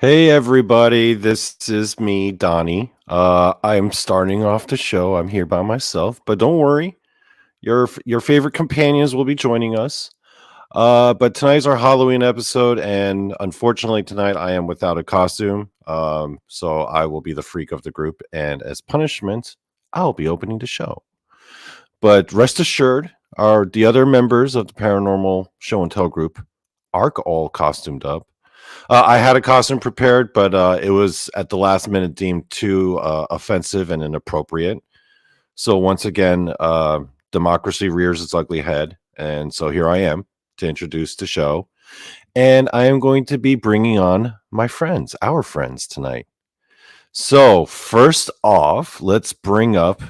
Hey everybody, this is me, Donnie. I'm starting off the show. I'm here by myself, but don't worry, your favorite companions will be joining us. But tonight's our Halloween episode, and unfortunately tonight I am without a costume. So I will be the freak of the group, and as punishment, I'll be opening the show. But rest assured, the other members of the Paranormal Show and Tell group are all costumed up. I had a costume prepared, but it was at the last minute deemed too offensive and inappropriate. So once again, democracy rears its ugly head, and so here I am to introduce the show. And I am going to be bringing on my friends, our friends tonight. So first off, let's bring up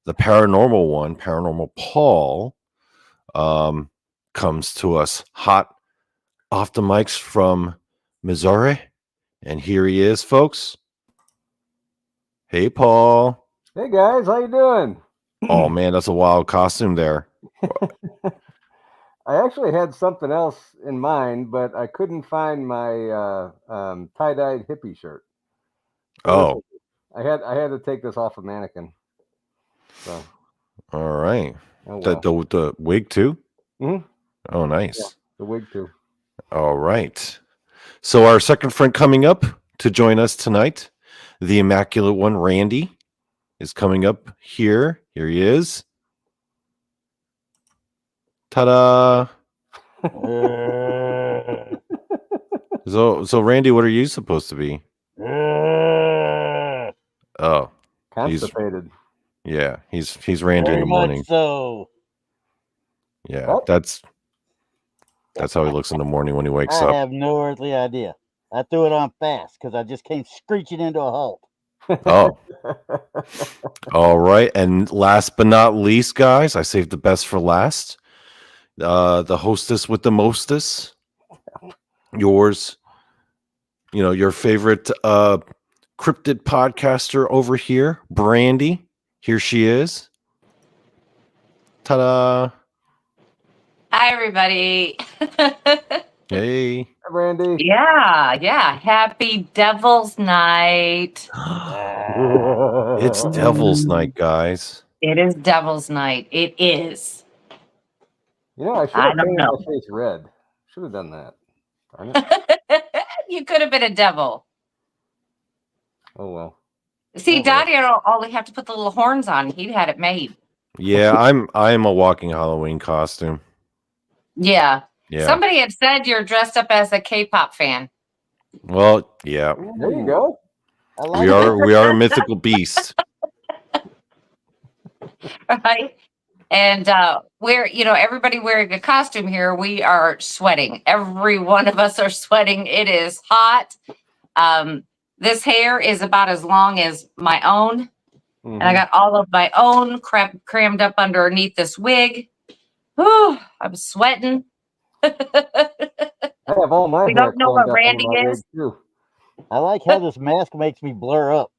the paranormal one, Paranormal Paul. Comes to us hot off the mics from Missouri, and here he is, folks. Hey, Paul. Hey guys, how you doing? Oh man, that's a wild costume there. I actually had something else in mind, but I couldn't find my tie-dyed hippie shirt. Oh, I had to take this off a mannequin. So, all right. oh well. The wig too. Mhm. Oh, nice. Yeah, the wig too. All right. So our second friend coming up to join us tonight, the immaculate one, Randy, is coming up here. Here he is. Ta-da! So Randy, what are you supposed to be? Oh, Constipated. he's Randy Very in the morning. much so. Yeah, What? that's how he looks in the morning when he wakes I up. have no earthly idea. I threw it on fast because I just came screeching into a halt. Oh, all right. And last but not least, guys, I saved the best for last. The hostess with the mostest. Yours, your favorite cryptid podcaster over here, Brandi. Here she is. Ta-da! Hi, everybody. Hey. Hi, Randy. Yeah. Happy Devil's Night. It's Devil's Night, guys. It is Devil's Night. It is. I should I have don't painted know. my face red. Should have done that. Darn it. You could have been a devil. Oh well. See, Oh, well. Dottie only have to put the little horns on. He'd had it made. Yeah, I'm a walking Halloween costume. Yeah. Yeah. Somebody had said you're dressed up as a K-pop fan. Well, yeah. There you go. I like We are a mythical beast. Right? And everybody wearing a costume here, we are sweating. Every one of us are sweating. It is hot. This hair is about as long as my own. Mhm. And I got all of my own crammed up underneath this wig. Whew, I'm sweating. I have all my We hair don't know combed what up Randy under my is. wig, too. I like how this mask makes me blur up.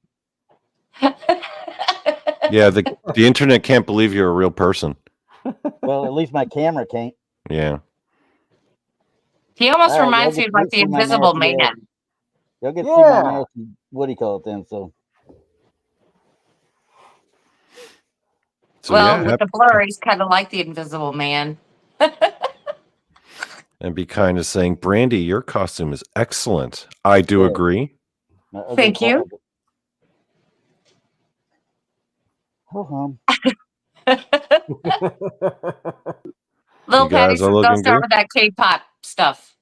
Yeah, the internet can't believe you're a real person. Well, at least my camera can't. Yeah. He almost All right, reminds y'all me of get like the to see my Invisible nasty Man. ass. Y'all get to see Yeah. my nasty, what do you call it then? So Well, yeah, with the blur, he's kind of like the Invisible Man. and be kind of saying, Brandi, your costume is excellent. I do Yeah. agree. my ugly Thank you. Oh, Little You Patty guys says, are don't looking start good. with that K-pop stuff.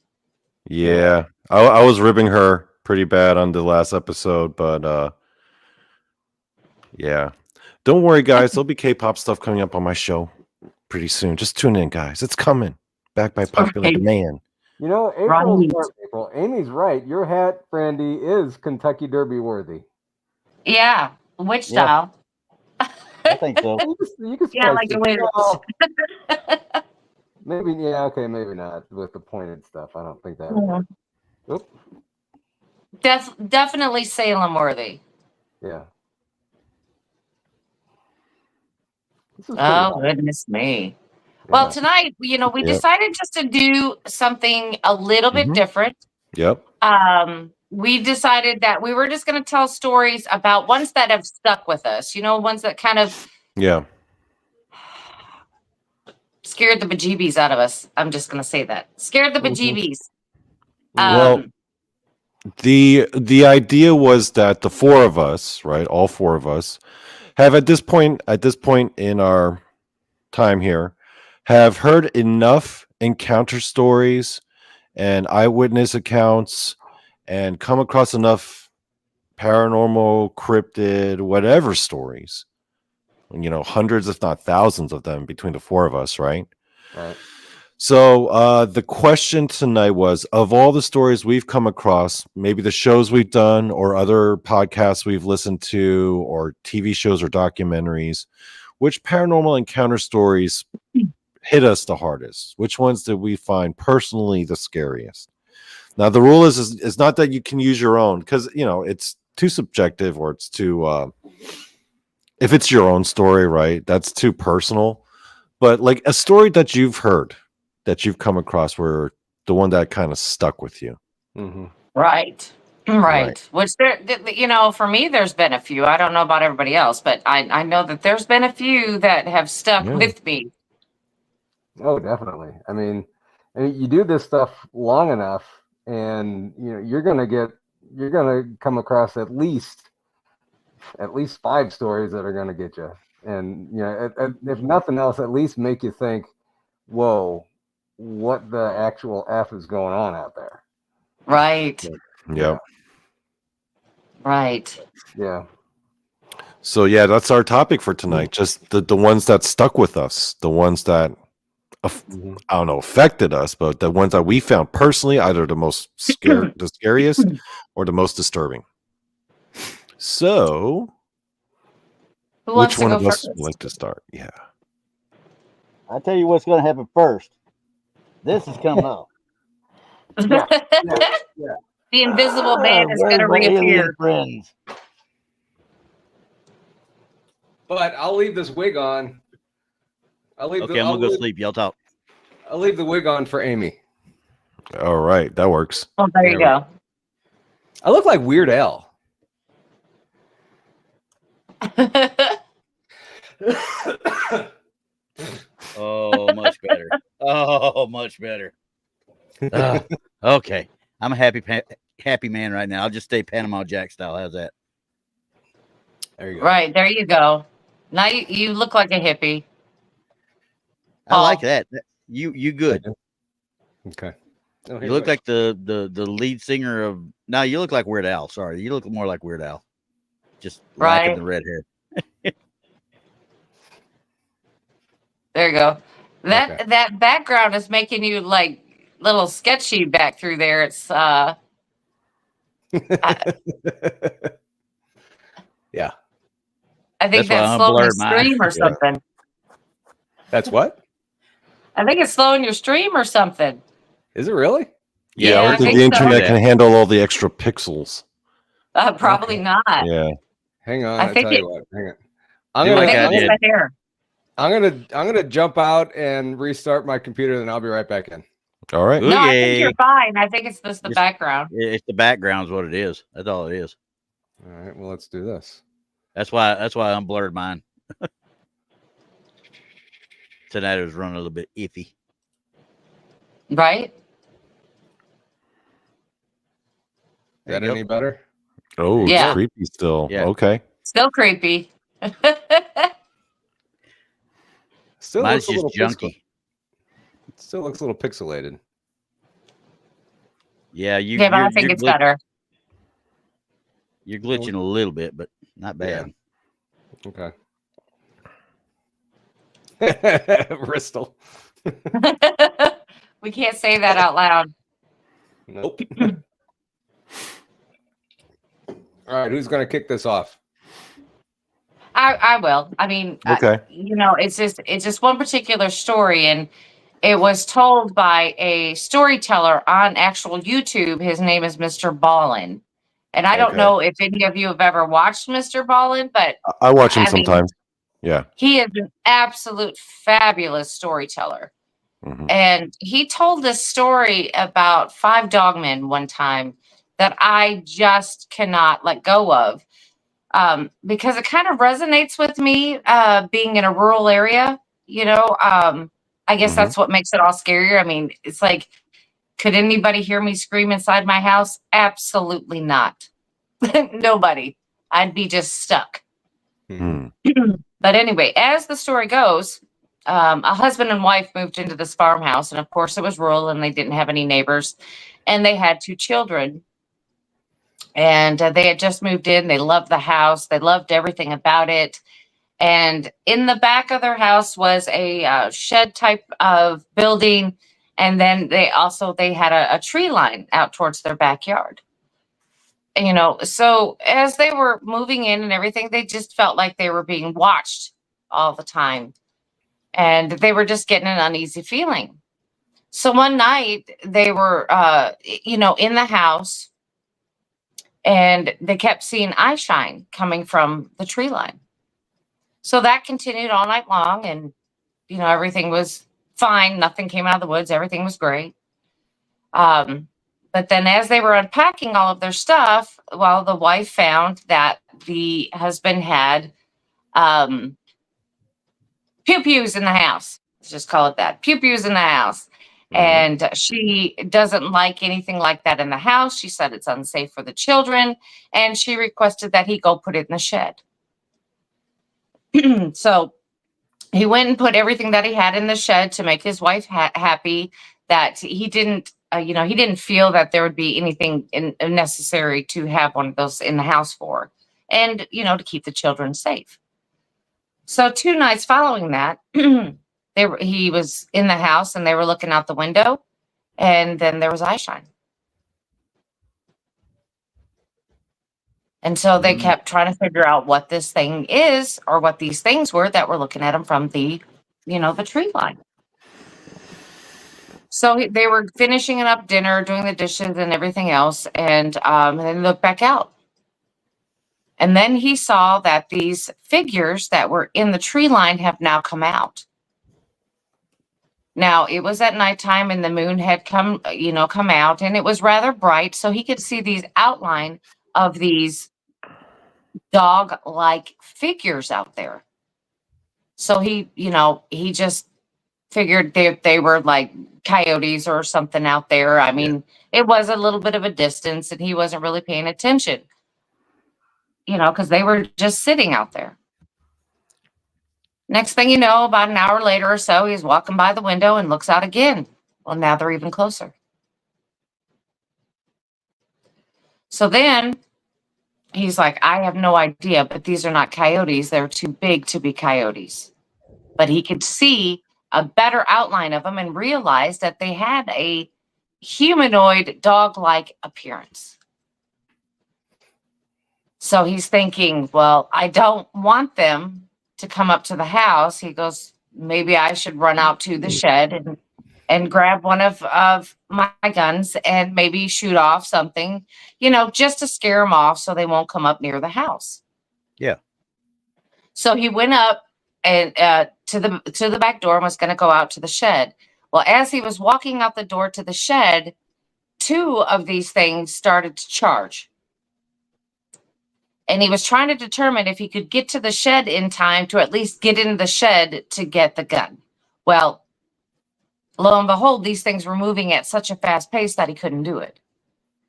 Yeah. I was ribbing her pretty bad on the last episode, but yeah. Don't worry, guys. There'll be K-pop stuff coming up on my show pretty soon. Just tune in, guys. It's coming. Back by popular Right. demand. April, Amy's right. Your hat, Brandy, is Kentucky Derby worthy. Yeah. Which Yeah. style? I think so. You can Yeah, spice like the it. way Well, maybe, yeah, okay, maybe not with the pointed stuff. I don't think that would work. Oop, Definitely Salem worthy. yeah. This is pretty Oh, hot. goodness me. Well, Yeah. tonight, we Yep. decided just to do something a little bit Mhm. different. Yep. we decided that we were just going to tell stories about ones that have stuck with us, ones that kind of scared the bejeebies out of us. I'm just going to say that. Scared the bejeebies. Well, the idea was that the four of us, right, all four of us, have at this point in our time here, have heard enough encounter stories and eyewitness accounts and come across enough paranormal, cryptid, whatever stories, hundreds if not thousands of them between the four of us, right? So the question tonight was, of all the stories we've come across, maybe the shows we've done or other podcasts we've listened to or TV shows or documentaries, which paranormal encounter stories hit us the hardest? Which ones did we find personally the scariest? Now, the rule is not that you can use your own, because, it's too subjective, or it's too, if it's your own story, right, that's too personal. But like a story that you've heard, that you've come across, where the one that kind of stuck with you. Right. Which for me, there's been a few. I don't know about everybody else, but I know that there's been a few that have stuck with me. Oh, definitely. I mean, you do this stuff long enough, and you're gonna come across at least 5 stories that are gonna get you, and if nothing else, at least make you think, whoa, what the actual F is going on out there? Right. Yeah. Right. Yeah. So yeah, that's our topic for tonight. Just the ones that stuck with us, the ones that I don't know, affected us, but the ones that we found personally either the most the scariest or the most disturbing. So which one of us would like to start? Yeah. I tell you what's going to happen first. This is coming up. Yeah. The invisible man is going to reappear. Friends. But I'll leave this wig on. I'm gonna go sleep. Y'all talk. I'll leave the wig on for Amy. All right, that works. Oh, there you go. I look like Weird Al. Oh, much better. Oh, much better. Okay, I'm a happy man right now. I'll just stay Panama Jack style. How's that? There you go. Right, there you go. Now you look like a hippie. I like that. You good. Okay. You look like the lead singer of. No, you look like Weird Al. Sorry, you look more like Weird Al. Just lacking the red hair. There you go. That background is making you like little sketchy back through there. It's yeah. I think that's slowing your stream or something. That's what? I think it's slowing your stream or something. Is it really? Yeah, I think the internet can handle all the extra pixels. Probably not. Yeah. Hang on. I think tell you what. Hang on. I'm gonna jump out and restart my computer, then I'll be right back in. All right. No, I think you're fine. I think it's just the background. It's the background's what it is. That's all it is. All right. Well, let's do this. That's why I unblurred mine. Tonight it was running a little bit iffy. Right? Is that any better? Oh, yeah. It's creepy still. Yeah. Okay. Still creepy. Still Mine's just junky. Still looks a little pixelated. Yeah, but I think it's better. You're glitching a little bit, but not bad. Yeah. Okay. Bristol. We can't say that out loud. Nope. All right, who's going to kick this off? I will. I mean, okay. It's just one particular story, and it was told by a storyteller on actual YouTube. His name is Mr. Ballin. And I don't know if any of you have ever watched Mr. Ballin, but I watch him sometimes. Yeah. He is an absolute fabulous storyteller. Mm-hmm. And he told this story about 5 dogmen one time that I just cannot let go of, because it kind of resonates with me, being in a rural area. I guess that's what makes it all scarier. I mean, it's like, could anybody hear me scream inside my house? Absolutely not. Nobody. I'd be just stuck. But anyway, as the story goes, a husband and wife moved into this farmhouse, and of course it was rural and they didn't have any neighbors, and they had 2 children, and they had just moved in. They loved the house. They loved everything about it. And in the back of their house was a shed type of building. And then they had a tree line out towards their backyard. So as they were moving in and everything, they just felt like they were being watched all the time. And they were just getting an uneasy feeling. So one night they were, in the house, and they kept seeing eye shine coming from the tree line. So that continued all night long, and, everything was fine. Nothing came out of the woods. Everything was great. But then as they were unpacking all of their stuff, the wife found that the husband had pew-pews in the house. Let's just call it that. Pew-pews in the house. And she doesn't like anything like that in the house. She said it's unsafe for the children, and she requested that he go put it in the shed. So he went and put everything that he had in the shed to make his wife happy, that he didn't, he didn't feel that there would be anything necessary to have one of those in the house for, and, to keep the children safe. So 2 nights following that, he was in the house and they were looking out the window, and then there was eye shine. And so they kept trying to figure out what this thing is, or what these things were that were looking at them from the tree line. So they were finishing up dinner, doing the dishes and everything else, and then looked back out. And then he saw that these figures that were in the tree line have now come out. Now, it was at nighttime and the moon had come out, and it was rather bright, so he could see these outline of these dog-like figures out there. So he just figured they were like coyotes or something out there. I mean, it was a little bit of a distance, and he wasn't really paying attention, because they were just sitting out there. Next thing you know, about an hour later or so, he's walking by the window and looks out again. Well, now they're even closer. So then he's like, I have no idea, but these are not coyotes. They're too big to be coyotes. But he could see a better outline of them and realized that they had a humanoid dog-like appearance. So he's thinking, well, I don't want them to come up to the house. He goes, maybe I should run out to the shed and grab one of my guns and maybe shoot off something, just to scare them off so they won't come up near the house. Yeah. So he went up and to the back door and was going to go out to the shed. Well, as he was walking out the door to the shed, 2 of these things started to charge. And he was trying to determine if he could get to the shed in time to at least get in the shed to get the gun. Well, lo and behold, these things were moving at such a fast pace that he couldn't do it.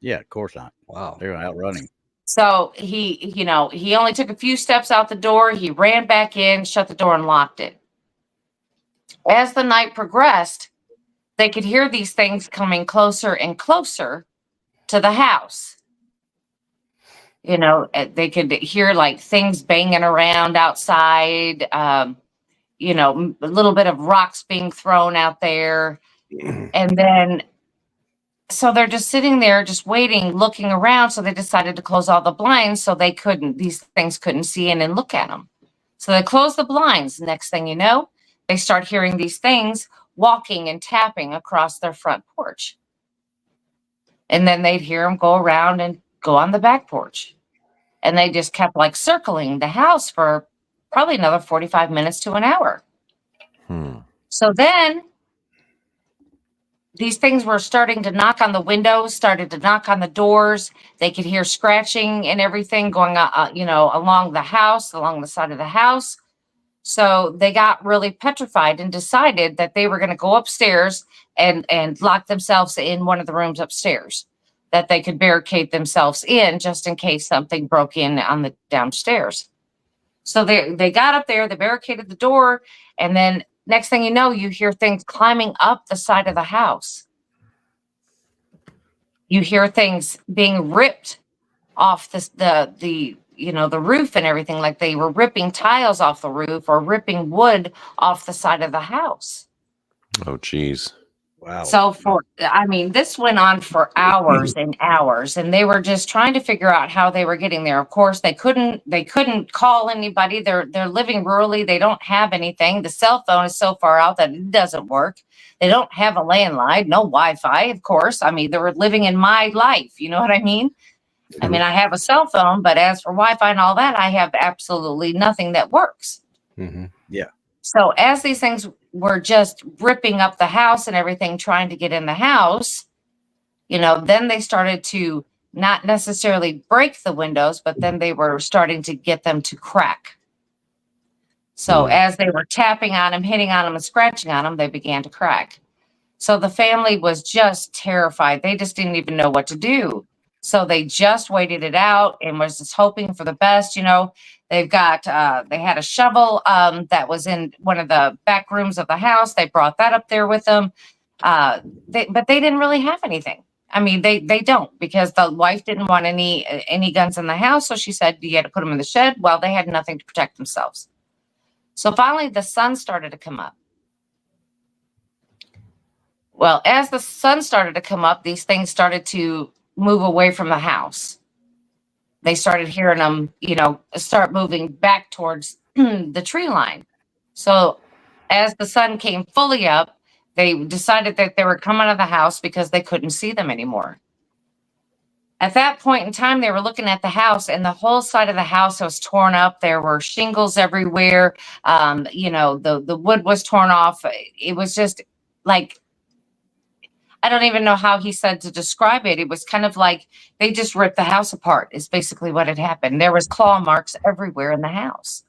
Yeah, of course not. Wow. They're outrunning. So he only took a few steps out the door. He ran back in, shut the door, and locked it. As the night progressed, they could hear these things coming closer and closer to the house. They could hear like things banging around outside, a little bit of rocks being thrown out there. And then, so they're just sitting there, just waiting, looking around. So they decided to close all the blinds so these things couldn't see in and look at them. So they closed the blinds. Next thing you know, they start hearing these things walking and tapping across their front porch. And then they'd hear them go around and go on the back porch. And they just kept like circling the house for probably another 45 minutes to an hour. So then these things were starting to knock on the windows, started to knock on the doors. They could hear scratching and everything going on, along the house, along the side of the house. So they got really petrified and decided that they were going to go upstairs and lock themselves in one of the rooms upstairs, that they could barricade themselves in just in case something broke in on the downstairs. So they got up there, they barricaded the door, and then next thing you know, you hear things climbing up the side of the house. You hear things being ripped off the roof and everything, like they were ripping tiles off the roof or ripping wood off the side of the house. Oh, geez. Wow. So this went on for hours and hours, and they were just trying to figure out how they were getting there. Of course, they couldn't call anybody. They're living rurally. They don't have anything. The cell phone is so far out that it doesn't work. They don't have a landline, no Wi-Fi, of course. I mean, they were living in my life. You know what I mean? I mean, I have a cell phone, but as for Wi-Fi and all that, I have absolutely nothing that works. Mm-hmm. Yeah. So as these things were just ripping up the house and everything, trying to get in the house, then they started to not necessarily break the windows, but then they were starting to get them to crack. So as they were tapping on them, hitting on them, and scratching on them, they began to crack. So the family was just terrified. They just didn't even know what to do. So they just waited it out and was just hoping for the best. They had a shovel that was in one of the back rooms of the house. They brought that up there with them. But they didn't really have anything. I mean, they don't, because the wife didn't want any guns in the house. So she said, you had to put them in the shed. Well, they had nothing to protect themselves. So finally the sun started to come up. Well, as the sun started to come up, these things started to move away from the house. They started hearing them, start moving back towards the tree line. So as the sun came fully up, they decided that they were coming out of the house because they couldn't see them anymore. At that point in time, they were looking at the house, and the whole side of the house was torn up. There were shingles everywhere. The wood was torn off. It was just like, I don't even know how he said to describe it. It was kind of like they just ripped the house apart is basically what had happened. There was claw marks everywhere in the house.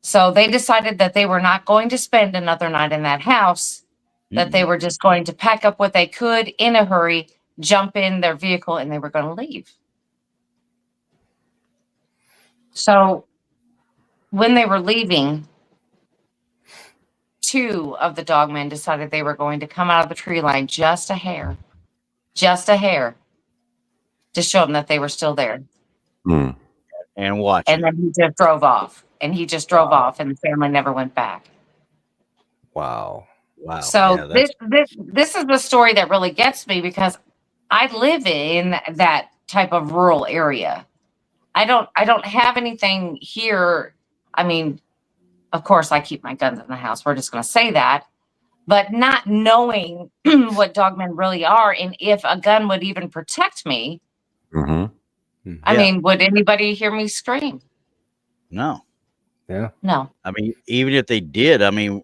So they decided that they were not going to spend another night in that house, that they were just going to pack up what they could in a hurry, jump in their vehicle, and they were going to leave. So when they were leaving, two of the dogmen decided they were going to come out of the tree line just a hair, to show them that they were still there. And watch. And then he just drove off. And the family never went back. Wow. So this is the story that really gets me, because I live in that type of rural area. I don't have anything here. I mean, of course, I keep my guns in the house. We're just going to say that. But not knowing what dogmen really are and if a gun would even protect me. Mm-hmm. I mean, would anybody hear me scream? No. Yeah. No. I mean, even if they did, I mean,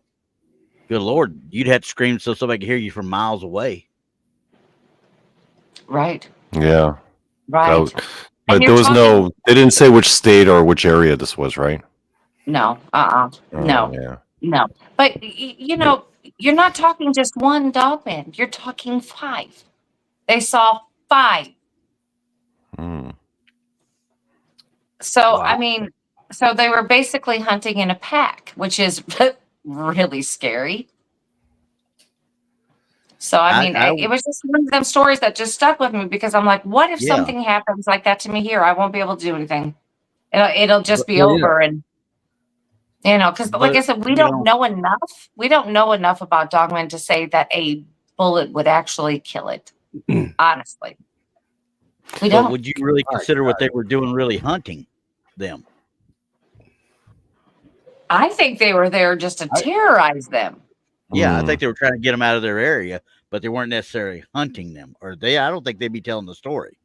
good Lord, you'd have to scream so somebody could hear you from miles away. Right. Yeah. Right. But there was they didn't say which state or which area this was, right? No. No. Yeah. No. But, you're not talking just one dogman. You're talking 5. They saw 5. So, wow. I mean, so they were basically hunting in a pack, which is really scary. So, I mean, it was just one of them stories that just stuck with me, because I'm like, what if something happens like that to me here? I won't be able to do anything. It'll just be over. And, because like I said, we don't know enough. We don't know enough about dogmen to say that a bullet would actually kill it. Honestly. We don't. Would you really consider what they were doing really hunting them? I think they were there just to terrorize them. Yeah, I think they were trying to get them out of their area, but they weren't necessarily hunting them. I don't think they'd be telling the story.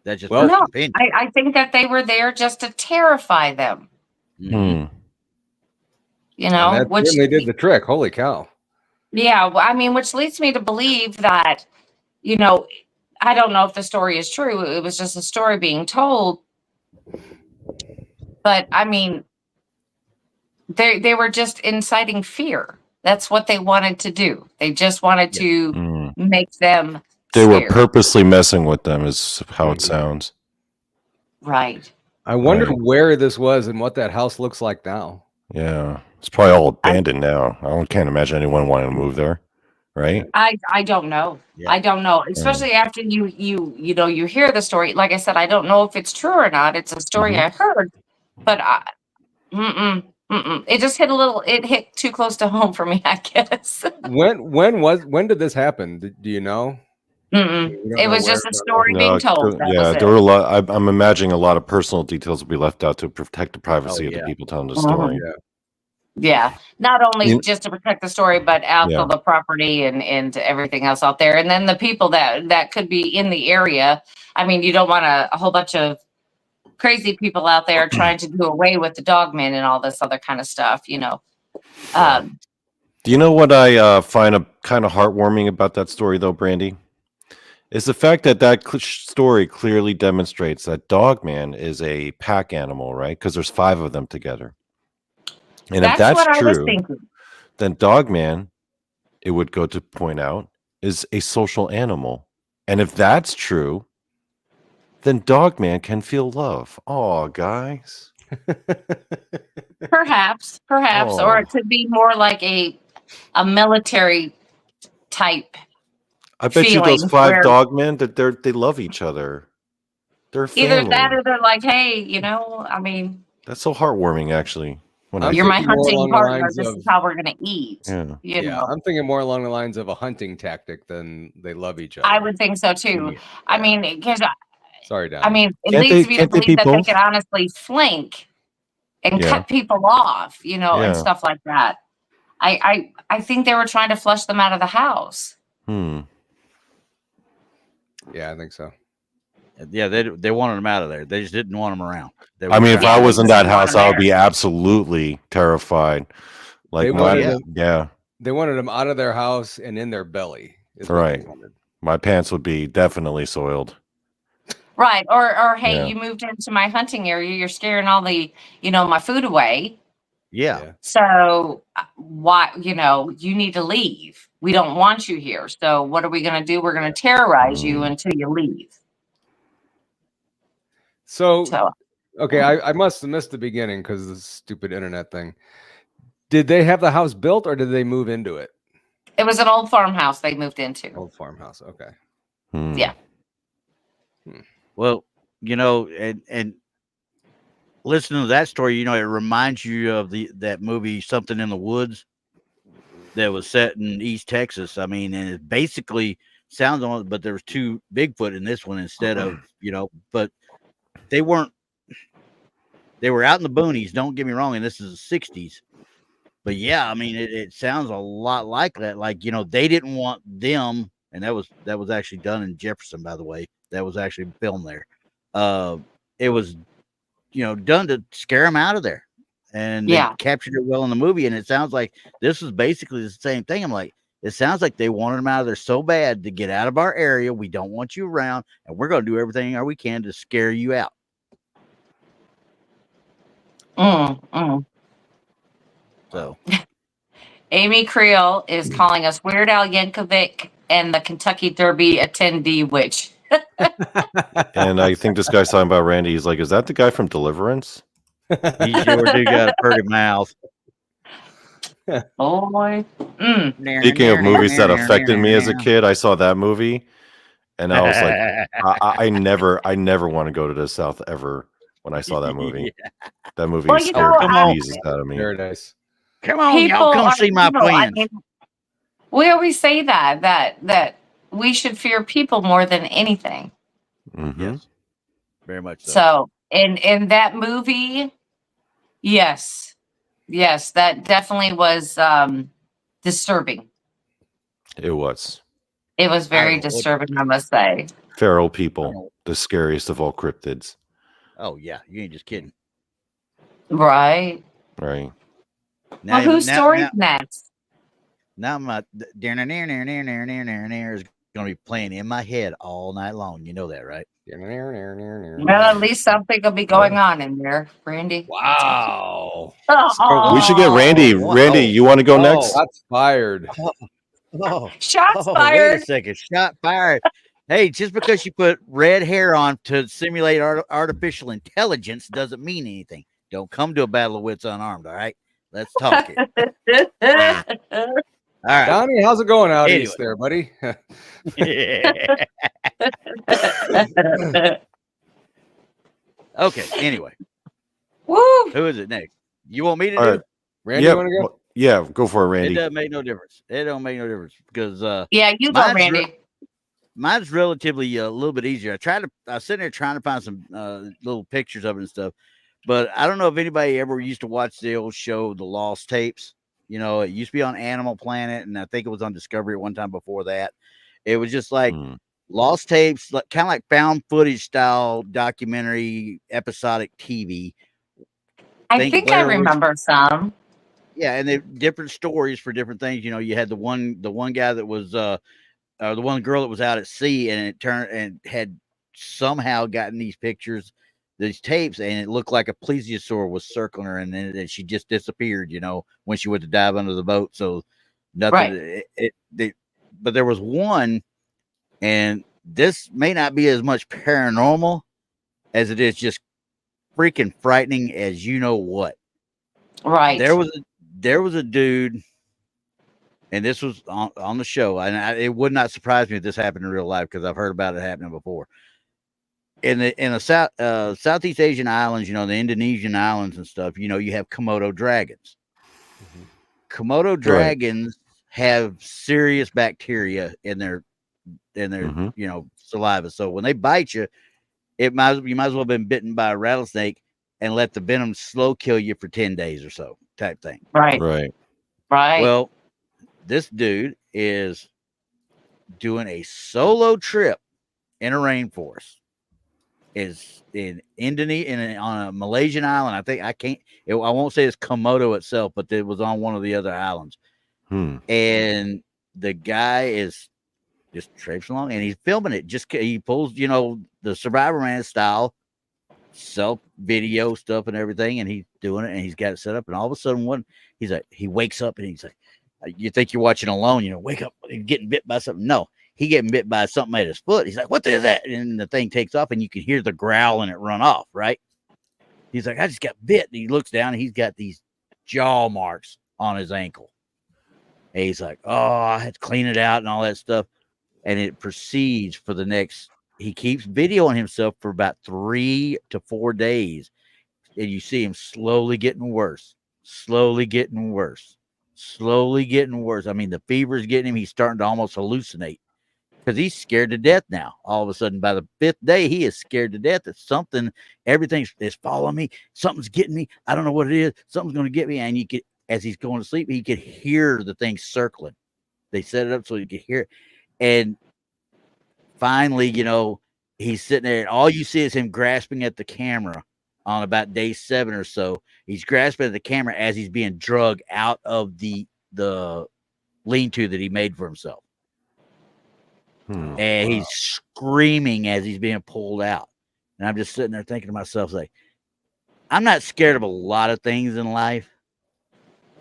That's just personal opinion. I think that they were there just to terrify them. Which certainly did the trick. Holy cow. Yeah, well, I mean, which leads me to believe that, you know, I don't know if the story is true. It was just a story being told. But I mean, they were just inciting fear. That's what they wanted to do. They just wanted Yeah. to make them They were scared. purposely messing with them, is how it sounds. Right. I wonder Right. where this was and what that house looks like now. Yeah, it's probably all abandoned now. Can't imagine anyone wanting to move there, right? I don't know. Yeah. I don't know. Especially after you hear the story. Like I said, I don't know if it's true or not. It's a story I heard, but it just hit it hit too close to home for me, I guess. When did this happen? Do you know? It was just a story being told. That was it. there were a lot. I'm imagining a lot of personal details will be left out to protect the privacy of the yeah. people telling the story. Yeah, not only just to protect the story, but also the property and everything else out there. And then the people that could be in the area. I mean, you don't want a whole bunch of crazy people out there trying to do away with the dogman and all this other kind of stuff, you know. Do you know what I find kind of heartwarming about that story, though, Brandi? Is the fact that story clearly demonstrates that Dogman is a pack animal, right? Because there's 5 of them together. And if that's what true, I was thinking. Then Dogman, it would go to point out, is a social animal. And if that's true, then Dogman can feel love. Oh, guys. Perhaps, or it could be more like a military type. I bet you those feeling 5 where- dogmen that they love each other. They're family. Either that or they're like, hey, you know, I mean, That's so heartwarming, actually. you're my thinking more hunting along the partner. lines This of- is how we're gonna eat. You know, I'm thinking more along the lines of a hunting tactic than they love each other. I would think so too. Yeah. I mean, because Sorry, Don. I mean, it Can't leads they- me to can't they believe be that they both? could honestly flank and Yeah. cut people off, you know, and Yeah. stuff like that. I think they were trying to flush them out of the house. Yeah, I think so. Yeah, they wanted them out of there. They just didn't want them around. They I were mean, if trying- I was in that house, I would there. be absolutely terrified. Like, They my, wanted yeah, They wanted them out of their house and in their belly. is what Right. they wanted. my pants would be definitely soiled. Right. Or hey, Yeah. you moved into my hunting area, you're scaring all the, you know, my food away. yeah. So why, you know, you need to leave. We don't want you here. So what are we going to do? We're going to terrorize you until you leave. So, So okay, I must have missed the beginning because of the stupid internet thing. Did they have the house built or did they move into it? it was an old farmhouse they moved into. Old farmhouse. Okay. Yeah. Well, you know, and listening to that story, you know, it reminds you of that movie Something in the Woods that was set in East Texas. I mean, and it basically sounds on, but there was 2 Bigfoot in this one instead of, you know, but they were out in the boonies. Don't get me wrong, and this is the 60s. But yeah, I mean, it sounds a lot like that. Like, you know, they didn't want them, and that was actually done in Jefferson, by the way. That was actually filmed there. It was, you know, done to scare them out of there, and they captured it well in the movie. And it sounds like this was basically the same thing. I'm like, it sounds like they wanted them out of there so bad to get out of our area. We don't want you around, and we're going to do everything we can to scare you out. So, Amy Creel is calling us Weird Al Yankovic and the Kentucky Derby attendee witch. And I think this guy's talking about Randy. He's like, is that the guy from Deliverance? he sure do got a pretty mouth. Oh boy. Speaking of movies that affected me as a kid, I saw that movie, and I was like, I never want to go to the South ever. When I saw that movie, that movie Well, you scared know, the Jesus out of me. Paradise. Come on, y'all come see my plans. I mean, we always say that we should fear people more than anything. Yes, very much so. So in that movie, yes, that definitely was disturbing. It was. It was very disturbing, I must say. Feral people, the scariest of all cryptids. Oh yeah, you ain't just kidding. Right. Right. Well, whose story's next? Now my is going to be playing in my head all night long. You know that, right? Well, at least something will be going on in there, Randy. Wow. We should get Randy. Oh, Randy, you want to go next? That's fired. Shots Wait fired. a second. Shot fired. Hey, just because you put red hair on to simulate artificial intelligence doesn't mean anything. Don't come to a battle of wits unarmed. All right, let's talk it. All right, Donnie, how's it going out Anyway. east there, buddy? Okay. Anyway, Woo! who is it next? You want me to All do? right. Randy, you want to go? Yeah, go for it, It Randy. doesn't make no difference. It don't make no difference because Yeah, you go, mine's Randy. mine's relatively a little bit easier. I was sitting there trying to find some little pictures of it and stuff, but I don't know if anybody ever used to watch the old show, The Lost Tapes. You know, it used to be on Animal Planet, and I think it was on Discovery at one time before that. It was just like Lost Tapes, like kind of like found footage style documentary, episodic TV. I think I remember some. Yeah, and they different stories for different things. You know, you had the one guy that was the one girl that was out at sea, and it turned and had somehow gotten these pictures, these tapes, and it looked like a plesiosaur was circling her, and then she just disappeared. You know, when she went to dive under the boat, so nothing. Right. But there was one, and this may not be as much paranormal as it is just freaking frightening as you know what. Right. There was a dude, and this was on the show, and it would not surprise me if this happened in real life because I've heard about it happening before. In the Southeast Asian islands, you know, the Indonesian islands and stuff, you know, you have Komodo dragons. Komodo dragons have serious bacteria in their you know, saliva. So when they bite you, you might as well have been bitten by a rattlesnake and let the venom slow kill you for 10 days or so, type thing. Right. Well, this dude is doing a solo trip in a rainforest. Is in Indonesia, on a Malaysian island. I won't say it's Komodo itself, but it was on one of the other islands. And the guy is just traipsing along, and he's filming it. He pulls, you know, the Survivor Man style, self video stuff and everything, and he's doing it, and he's got it set up. And all of a sudden, he wakes up, and he's like, you think you're watching Alone, you know, wake up, getting bit by something. No, he getting bit by something at his foot. He's like, what is that? And the thing takes off, and you can hear the growl and it run off, right? He's like, I just got bit. And he looks down, and he's got these jaw marks on his ankle. And he's like, oh, I had to clean it out and all that stuff. And it proceeds for the next, he keeps videoing himself for about 3 to 4 days. And you see him slowly getting worse, slowly getting worse, slowly getting worse. I mean, the fever's getting him. He's starting to almost hallucinate because he's scared to death now. All of a sudden, by the 5th day, he is scared to death that everything is following me. Something's getting me. I don't know what it is. Something's going to get me. And you could, as he's going to sleep, he could hear the thing circling. They set it up so you could hear it. And finally, you know, he's sitting there, and all you see is him grasping at the camera on about day 7 or so. He's grasping at the camera as he's being drugged out of the lean-to that he made for himself. And he's screaming as he's being pulled out. And I'm just sitting there thinking to myself, like, I'm not scared of a lot of things in life.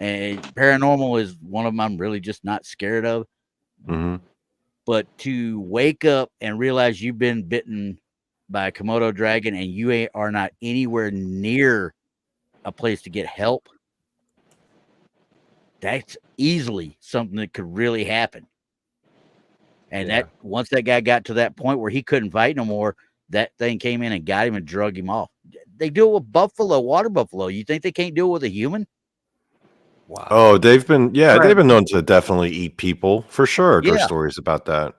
And paranormal is one of them I'm really just not scared of. But to wake up and realize you've been bitten by a Komodo dragon and you are not anywhere near a place to get help, that's easily something that could really happen. And that once that guy got to that point where he couldn't fight no more, that thing came in and got him and drug him off. They do it with buffalo, water buffalo. You think they can't do it with a human? Wow. Oh, they've been known to definitely eat people for sure. There's stories about that.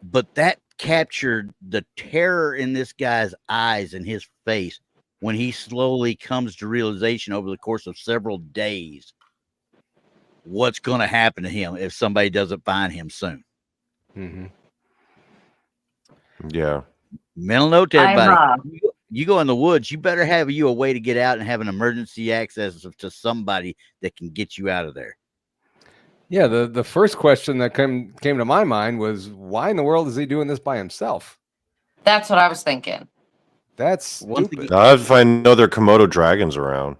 But that captured the terror in this guy's eyes and his face when he slowly comes to realization over the course of several days what's going to happen to him if somebody doesn't find him soon. Yeah. Mental note to everybody. You go in the woods, you better have a way to get out and have an emergency access to somebody that can get you out of there. Yeah, the first question that came to my mind was, why in the world is he doing this by himself? That's what I was thinking. That's Once stupid. again- If I know there are Komodo dragons around.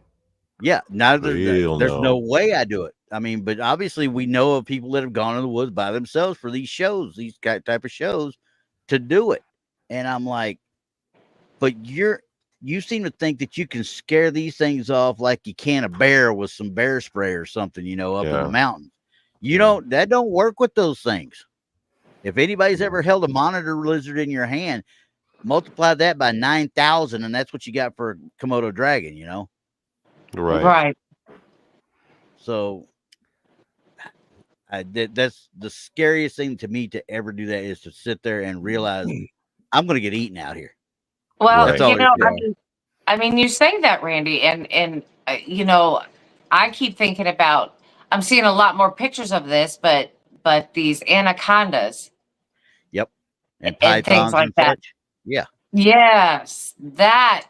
Yeah, now Real there's no no. way I do it. I mean, but obviously we know of people that have gone in the woods by themselves for these shows, these type of shows, to do it. And I'm like, but you seem to think that you can scare these things off like you can a bear with some bear spray or something, up in Yeah. the mountains. That don't work with those things. If anybody's ever held a monitor lizard in your hand, multiply that by 9,000, and that's what you got for a Komodo dragon, Right. So that's the scariest thing to me to ever do that, is to sit there and realize I'm going to get eaten out here. Well, Right. That's all. I mean, you say that, Randy, and I keep thinking about. I'm seeing a lot more pictures of this, but these anacondas Yep. And and things pythons like and that. such. Yeah. Yes, that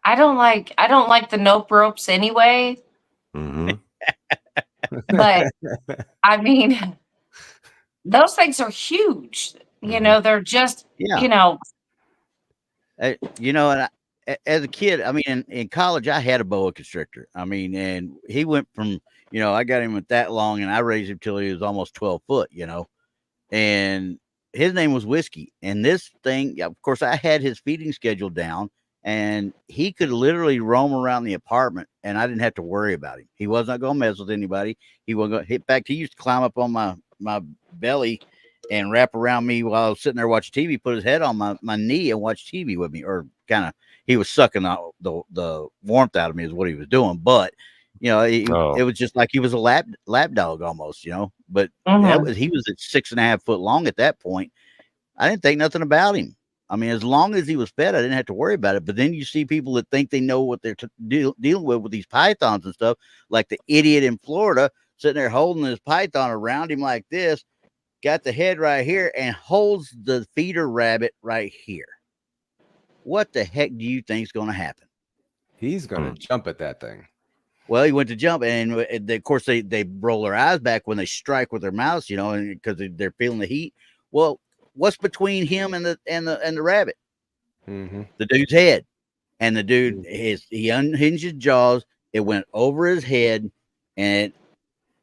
I don't like. I don't like the nope ropes anyway. Mm-hmm. But I mean, those things are huge. They're just Yeah. And as a kid, I mean, in college, I had a boa constrictor. I mean, and he went from, I got him at that long, and I raised him till he was almost 12 foot, and his name was Whiskey. And this thing, of course, I had his feeding schedule down, and he could literally roam around the apartment, and I didn't have to worry about him. He wasn't going to mess with anybody. He wasn't going to hit back. He used to climb up on my belly and wrap around me while I was sitting there watching TV, put his head on my knee and watch TV with me, or he was sucking the warmth out of me is what he was doing. But, it was just like he was a lab dog almost, but he was at 6.5 foot long at that point. I didn't think nothing about him. I mean, as long as he was fed, I didn't have to worry about it. But then you see people that think they know what they're dealing with these pythons and stuff, like the idiot in Florida sitting there holding his python around him like this, got the head right here, and holds the feeder rabbit right here. What the heck do you think is going to happen? He's going to jump at that thing. Well, he went to jump, and of course they roll their eyes back when they strike with their mouths, and because they're feeling the heat. Well, what's between him and the rabbit? Mm-hmm. The dude's head. And the dude, he unhinged his jaws. It went over his head, and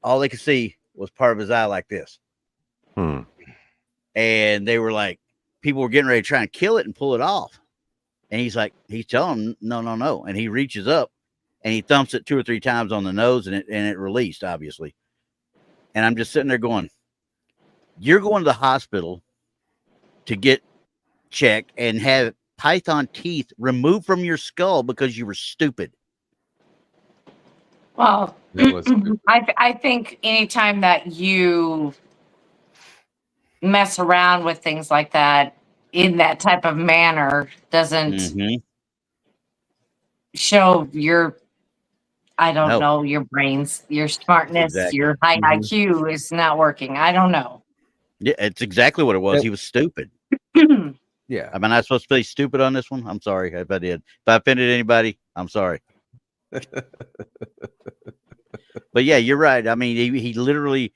all they could see was part of his eye like this. And they were like, people were getting ready to try and kill it and pull it off. And he's telling them, no. And he reaches up and he thumps it 2 or 3 times on the nose, and it released, obviously. And I'm just sitting there going, you're going to the hospital to get checked and have python teeth removed from your skull because you were stupid. Well, I think anytime that you mess around with things like that in that type of manner doesn't show your, I don't know, your brains, your smartness, your high IQ is not working. I don't know. Yeah, it's exactly what it was. He was stupid. Yeah. Am I not supposed to be stupid on this one? I'm sorry if I did. If I offended anybody, I'm sorry. But yeah, you're right. I mean, he literally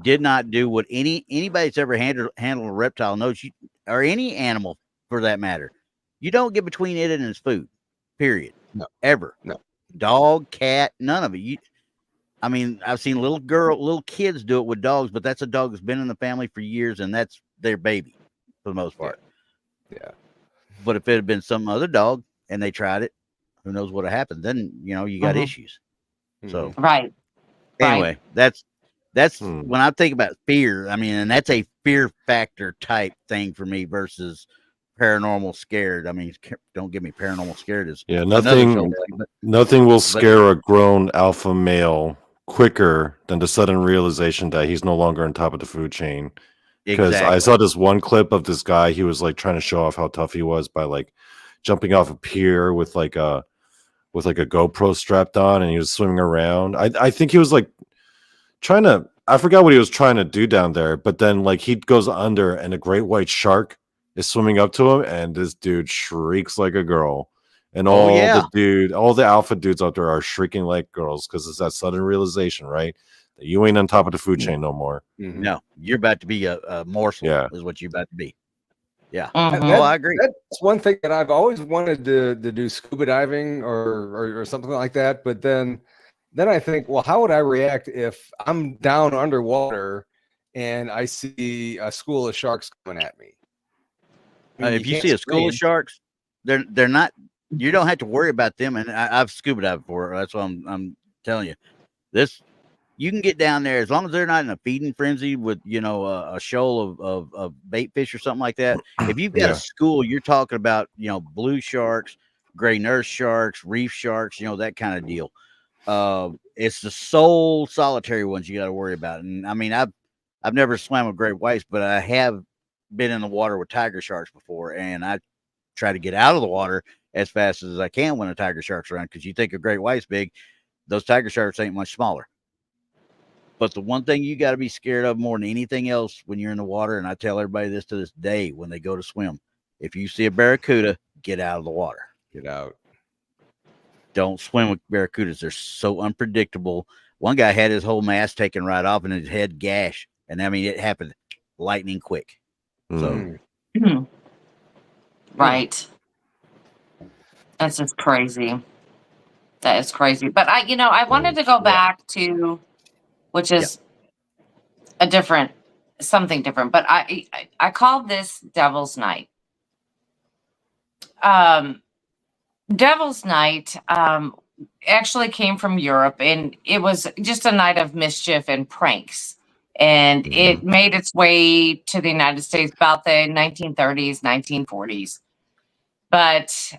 did not do what anybody that's ever handled a reptile knows, or any animal for that matter. You don't get between it and its food. Period. No. Ever. No. Dog, cat, none of it. I mean, I've seen little kids do it with dogs, but that's a dog that's been in the family for years, and that's their baby for the most part. Yeah. But if it had been some other dog and they tried it, who knows what happened? Then you got issues. So right. Anyway, that's when I think about fear. I mean, and that's a fear factor type thing for me versus paranormal scared. I mean, don't get me paranormal scared. Nothing will scare a grown alpha male quicker than the sudden realization that he's no longer on top of the food chain. Because I saw this one clip of this guy. He was like trying to show off how tough he was by like jumping off a pier with like a GoPro strapped on, and he was swimming around. I think he was like trying to, I forgot what he was trying to do down there, but then like he goes under and a great white shark is swimming up to him, and this dude shrieks like a girl. And all the alpha dudes out there are shrieking like girls because it's that sudden realization, right? You ain't on top of the food chain no more. Mhm. No, you're about to be a morsel. Yeah. Is what you're about to be. Yeah. Mhm. Oh, I agree. That's one thing that I've always wanted to do scuba diving or something like that. But then I think, well, how would I react if I'm down underwater and I see a school of sharks coming at me? I mean, If you can't see a school scream. of sharks, they're not. You don't have to worry about them. And I've scuba dived before. That's what I'm telling you. This you can get down there as long as they're not in a feeding frenzy with a shoal of bait fish or something like that. If you've got Yeah. a school, you're talking about blue sharks, gray nurse sharks, reef sharks, that kind of deal. It's the sole solitary ones you got to worry about. And I mean, I've never swam with great whites, but I have been in the water with tiger sharks before, and I try to get out of the water as fast as I can when a tiger shark's around, because you think a great white's big, those tiger sharks ain't much smaller. But the one thing you got to be scared of more than anything else when you're in the water, and I tell everybody this to this day when they go to swim, if you see a barracuda, get out of the water. Get out. Don't swim with barracudas. They're so unpredictable. One guy had his whole mask taken right off and his head gash. And I mean, it happened lightning quick. Mm. Mm. Right. That's just crazy. That is crazy. But I wanted to go back to, which is something different. But I called this Devil's Night. Devil's Night actually came from Europe, and it was just a night of mischief and pranks. And it made its way to the United States about the 1930s, 1940s. But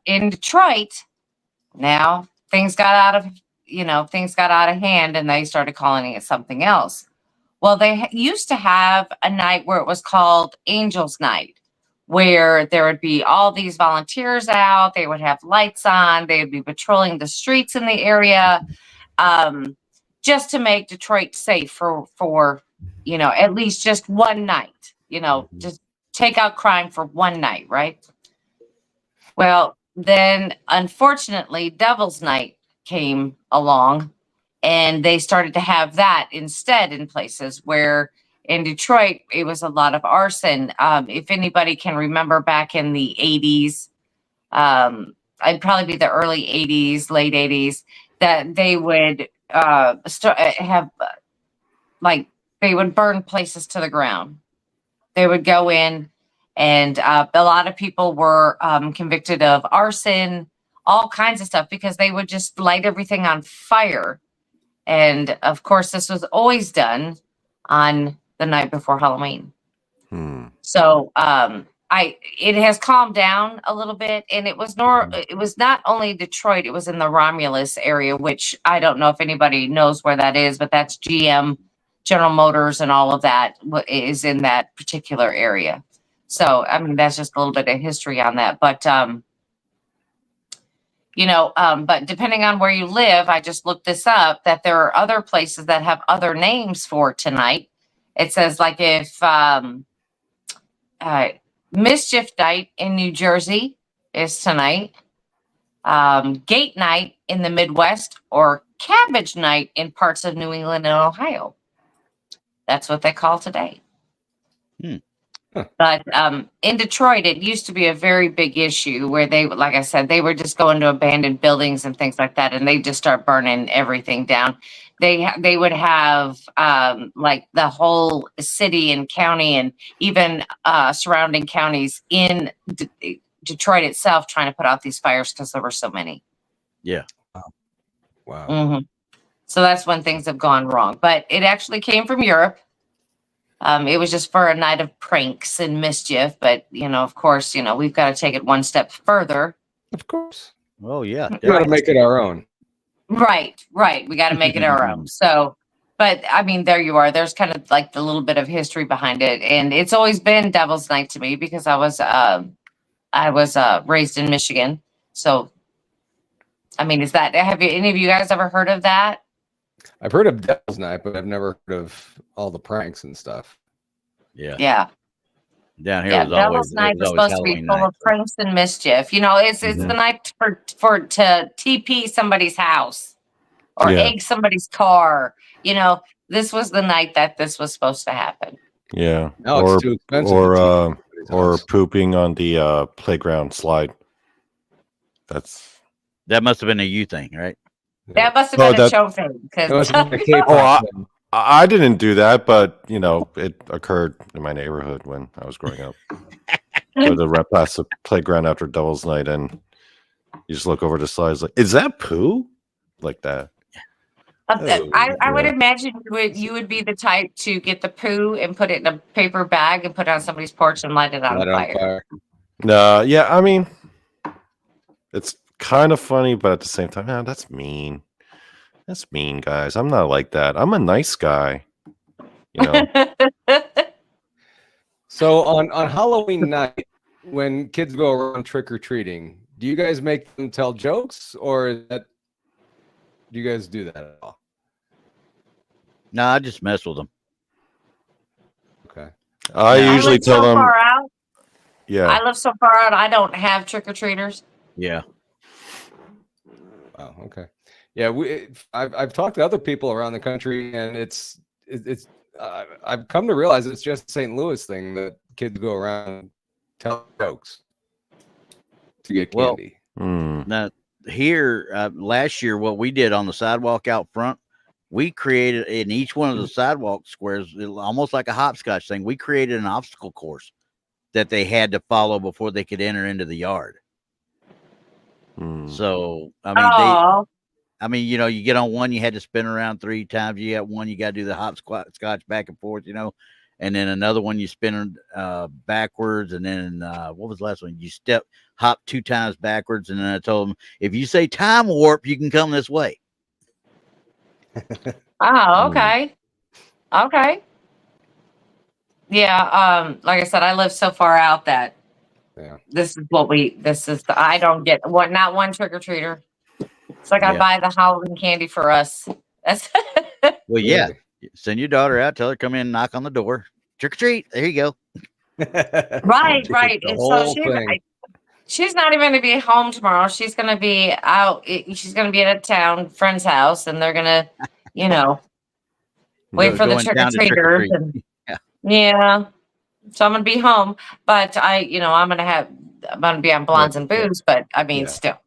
in Detroit, now things got out of hand, and they started calling it something else. Well, they used to have a night where it was called Angels Night, where there would be all these volunteers out. They would have lights on. They would be patrolling the streets in the area, just to make Detroit safe for at least just one night. Just take out crime for one night, right? Well, then unfortunately, Devil's Night came along, and they started to have that instead in places where in Detroit, it was a lot of arson. If anybody can remember back in the 80s, I'd probably be the early 80s, late 80s, that they would they would burn places to the ground. They would go in, and a lot of people were convicted of arson, all kinds of stuff, because they would just light everything on fire. And of course, this was always done on the night before Halloween. So it has calmed down a little bit, and it was not only Detroit, it was in the Romulus area, which I don't know if anybody knows where that is, but that's GM, General Motors, and all of that is in that particular area. So I mean, that's just a little bit of history on that. But but depending on where you live, I just looked this up, that there are other places that have other names for tonight. It says, like, if Mischief Night in New Jersey is tonight, Gate Night in the Midwest, or Cabbage Night in parts of New England and Ohio. That's what they call today. But in Detroit, it used to be a very big issue where they, like I said, they were just going to abandoned buildings and things like that, and they just start burning everything down. They would have like the whole city and county, and even surrounding counties in Detroit itself, trying to put out these fires because there were so many. Yeah. Wow. Mm-hmm. So that's when things have gone wrong. But it actually came from Europe. It was just for a night of pranks and mischief. But, of course, we've got to take it one step further. Of course. Oh, yeah. We got to make it our own. Right. We got to make it our own. So, but I mean, there you are. There's kind of like the little bit of history behind it. And it's always been Devil's Night to me because I was raised in Michigan. So, I mean, have any of you guys ever heard of that? I've heard of Devil's Night, but I've never heard of all the pranks and stuff. Yeah. Down here, Devil's Night was supposed to be full of pranks and mischief. It's the night to TP somebody's house. or Yeah. egg somebody's car. You know, this was the night that this was supposed to happen. Yeah. No, it's too expensive. to or teach anybody's or house. pooping on the playground slide. That must have been a you thing, right? That must have Oh, been a that- show thing. That was Because a K-pop thing. I didn't do that, but you know, it occurred in my neighborhood when I was growing up. Go to rep past the playground after Devil's Night, and you just look over the slides like, is that poo? Like that. I would Yeah. imagine you would be the type to get the poo and put it in a paper bag and put it on somebody's porch and light it on Light it on fire. fire. No, yeah, I mean, it's kind of funny, but at the same time, that's mean. That's mean, guys. I'm not like that. I'm a nice guy. You know. So on Halloween night, when kids go around trick or treating, do you guys make them tell jokes, or do you guys do that at all? No, I just mess with them. Okay. I Yeah. usually live tell so them. far out. Yeah. I live so far out. I don't have trick or treaters. Yeah. Oh, okay. Yeah, I've talked to other people around the country, and it's I've come to realize it's just a St. Louis thing that kids go around tell jokes to get Well, candy. Now here, last year, what we did on the sidewalk out front, we created in each one of the sidewalk squares, almost like a hopscotch thing. We created an obstacle course that they had to follow before they could enter into the yard. So I mean, you know, you get on one, you had to spin around 3 times. You got one, you got to do the hopscotch back and forth, you know, and then another one you spin backwards, and then what was the last one? You hop 2 times backwards, and then I told them, if you say time warp, you can come this way. Oh, okay. Okay. Yeah, like I said, I live so far out that I don't get not one trick or treater. It's like I buy the Halloween candy for us. That's Well, yeah. Send your daughter out, tell her come in, knock on the door, trick or treat. There you go. right. The And whole so thing. she's not even going to be home tomorrow. She's going to be out. She's going to be at a town friend's house, and they're going to, you know, wait for the Going trick or down to trick or treaters. treat. Yeah. So I'm going to be home, but I'm going to be on Blondes and Boos, but I mean, still.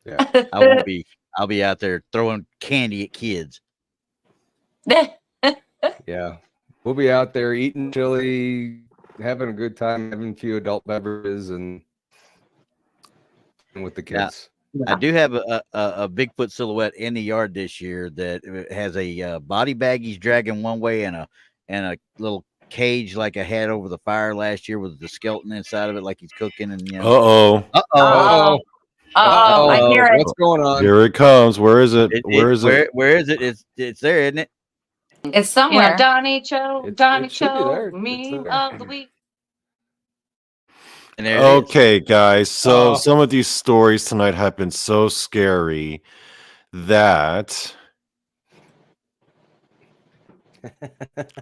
Yeah. I won't be. I'll be out there throwing candy at kids. Yeah. We'll be out there eating chili, having a good time, having a few adult beverages, and with the kids. I do have a Bigfoot silhouette in the yard this year that has a body bag he's dragging one way and a little cage like I had over the fire last year with the skeleton inside of it, like he's cooking. And you know, Uh-oh. I hear it. What's going on? Here it comes. Where is it? Where is it? It's there, isn't it? It's somewhere. You know, Donnie Cho, It should be there. It's meme there. of the week. And there it is. Okay, guys. So Oh. some of these stories tonight have been so scary that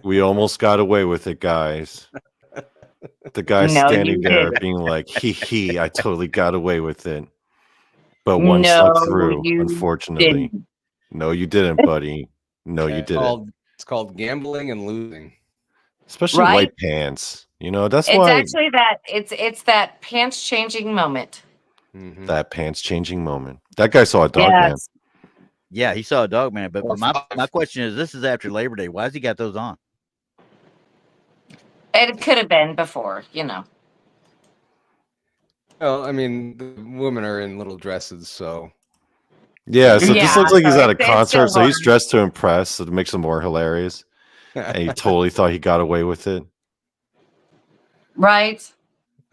we almost got away with it, guys. The guy No, standing you there didn't. being like, he, I totally got away with it. But one No, slipped through, you unfortunately. didn't. No, you didn't, buddy. No, you didn't. It's called gambling and losing. Especially Right? white pants. You know, that's It's why actually it's that pants changing moment. Mhm. that pants changing moment. That guy saw a dog man. Yes. Yeah, he saw a dog man. But Or my five. question is, this is after Labor Day. Why has he got those on? It could have been before, you know. Well, I mean, the women are in little dresses, so Yeah, so this Yeah, looks like he's so at a it's concert, so he's still dressed to impress, so it makes him more hilarious. And he totally thought he got away with it. Right?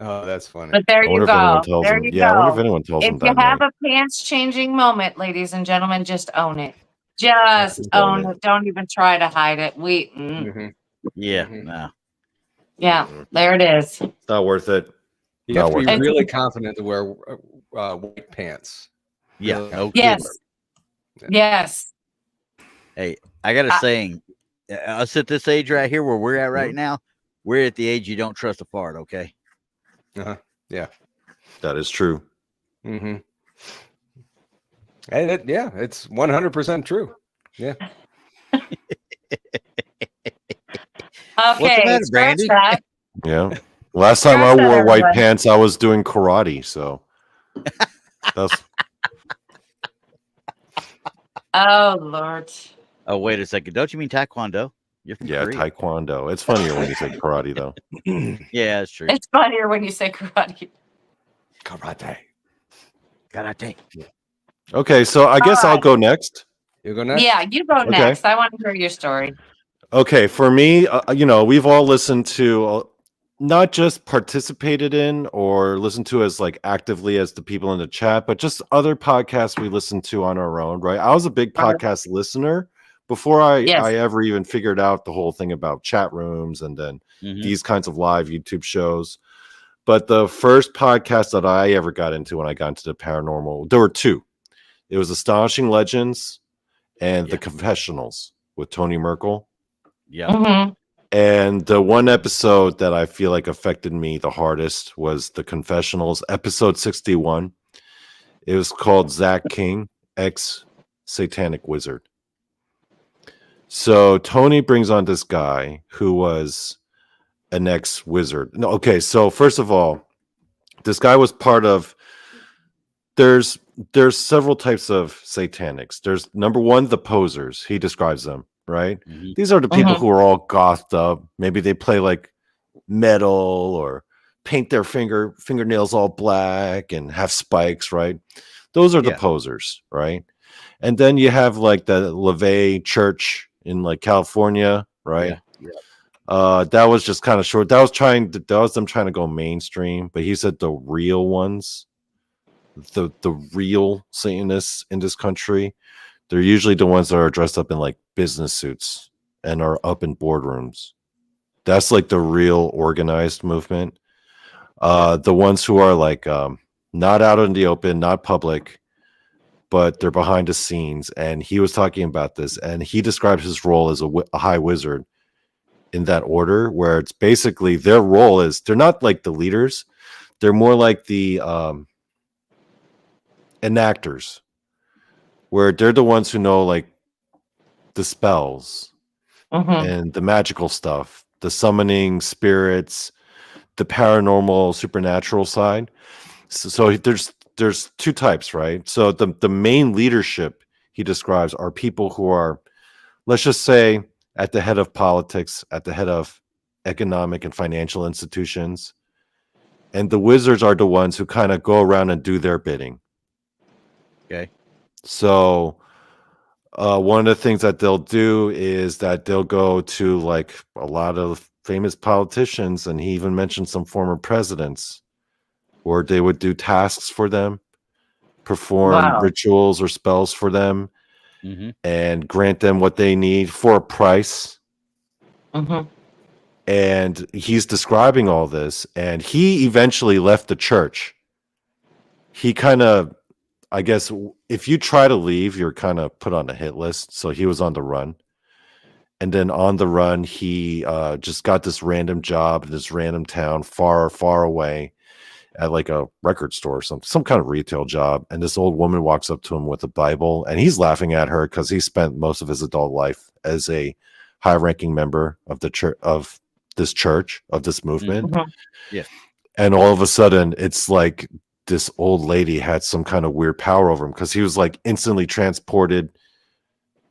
oh, that's funny. But there I you wonder if anyone go. tells There him. you Yeah, I wonder if go. anyone tells him If you that have night. a pants changing moment, ladies and gentlemen, just own it. Just Just own own it. Don't even try to hide it. Mhm. Yeah, Mhm. no. Yeah, there it is. It's not worth it. You have to be Not worth it. really confident to wear white pants. Yeah, Really. no kidding. Yes. Yes. Hey, I got a saying. Us at this age right here where we're at Mm-hmm. right now, we're at the age you don't trust a fart, okay? Yeah. That is true. Mm-hmm. And it's 100% true. Yeah. What's the Okay, matter, scratch Brandi? that. Yeah. Last time I Scratch that, wore white everyone. pants, I was doing karate. So that's Oh Lord. Oh, wait a second. Don't you mean Taekwondo? You're from yeah, Korea. taekwondo. It's funnier when you say karate, though. Yeah, that's true. It's funnier when you say karate. Karate. Karate. Okay, so I guess I'll right. go next. You go next? Yeah, you go Okay. next. I want to hear your story. Okay, for me, we've all listened to, not just participated in or listened to as like actively as the people in the chat, but just other podcasts we listen to on our own, right? I was a big Right. podcast listener before I Yes. ever even figured out the whole thing about chat rooms and then Mhm. these kinds of live YouTube shows. But the first podcast that I ever got into when I got into the paranormal, there were two. It was Astonishing Legends and Yeah. The Confessionals with Tony Merkel. Yeah. Mhm. And the one episode that I feel like affected me the hardest was The Confessionals, episode 61. It was called Zach King, ex Satanic Wizard. So Tony brings on this guy who was an ex wizard. No, okay, so first of all, this guy was part of there's several types of satanics. There's number one, the posers. He describes them, right? Mhm. These are the people Mhm. who are all gothed up. Maybe they play like metal or paint their fingernails all black and have spikes, right? Those are the Yeah. posers, right? And then you have like the LaVey Church in like California, right? Yeah. That was just kind of short. That was them trying to go mainstream, but he said the real ones, the real Satanists in this country, they're usually the ones that are dressed up in like business suits and are up in boardrooms. That's like the real organized movement. The ones who are like not out in the open, not public, but they're behind the scenes. And he was talking about this, and he described his role as a high wizard in that order, where it's basically their role is they're not like the leaders, they're more like the enactors, where they're the ones who know like the spells Mhm. and the magical stuff, the summoning spirits, the paranormal supernatural side. So there's two types, right? So the main leadership he describes are people who are, let's just say, at the head of politics, at the head of economic and financial institutions. And the wizards are the ones who kind of go around and do their bidding. Okay. So one of the things that they'll do is that they'll go to like a lot of famous politicians, and he even mentioned some former presidents, where they would do tasks for them, perform Wow. rituals or spells for them, Mhm. and grant them what they need for a price. Mhm. And he's describing all this, and he eventually left the church. He kind of, I guess, if you try to leave, you're kind of put on a hit list. So he was on the run. And then on the run, he just got this random job in this random town far, far away at like a record store or some kind of retail job. And this old woman walks up to him with a Bible, and he's laughing at her because he spent most of his adult life as a high-ranking member of the church, of this church, of this movement. Mhm. Yeah. And all of a sudden, it's like this old lady had some kind of weird power over him, because he was like instantly transported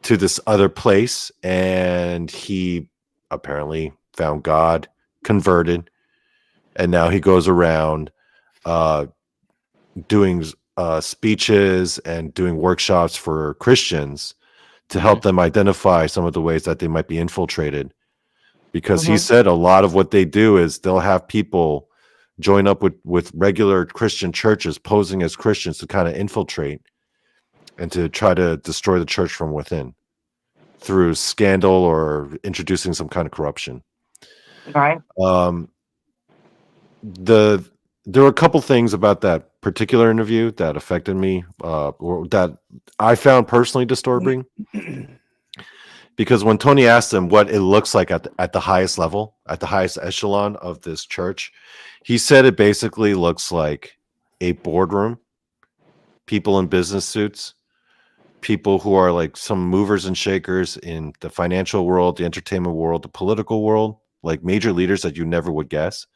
to this other place, and he apparently found God, converted, and now he goes around doing speeches and doing workshops for Christians to help them identify some of the ways that they might be infiltrated. Because he Mhm. said a lot of what they do is they'll have people join up with regular Christian churches posing as Christians to kind of infiltrate and to try to destroy the church from within through scandal or introducing some kind of corruption. Right. There were a couple things about that particular interview that affected me, or that I found personally disturbing. Because when Tony asked him what it looks like at the highest level, at the highest echelon of this church, he said it basically looks like a boardroom, people in business suits, people who are like some movers and shakers in the financial world, the entertainment world, the political world, like major leaders that you never would guess.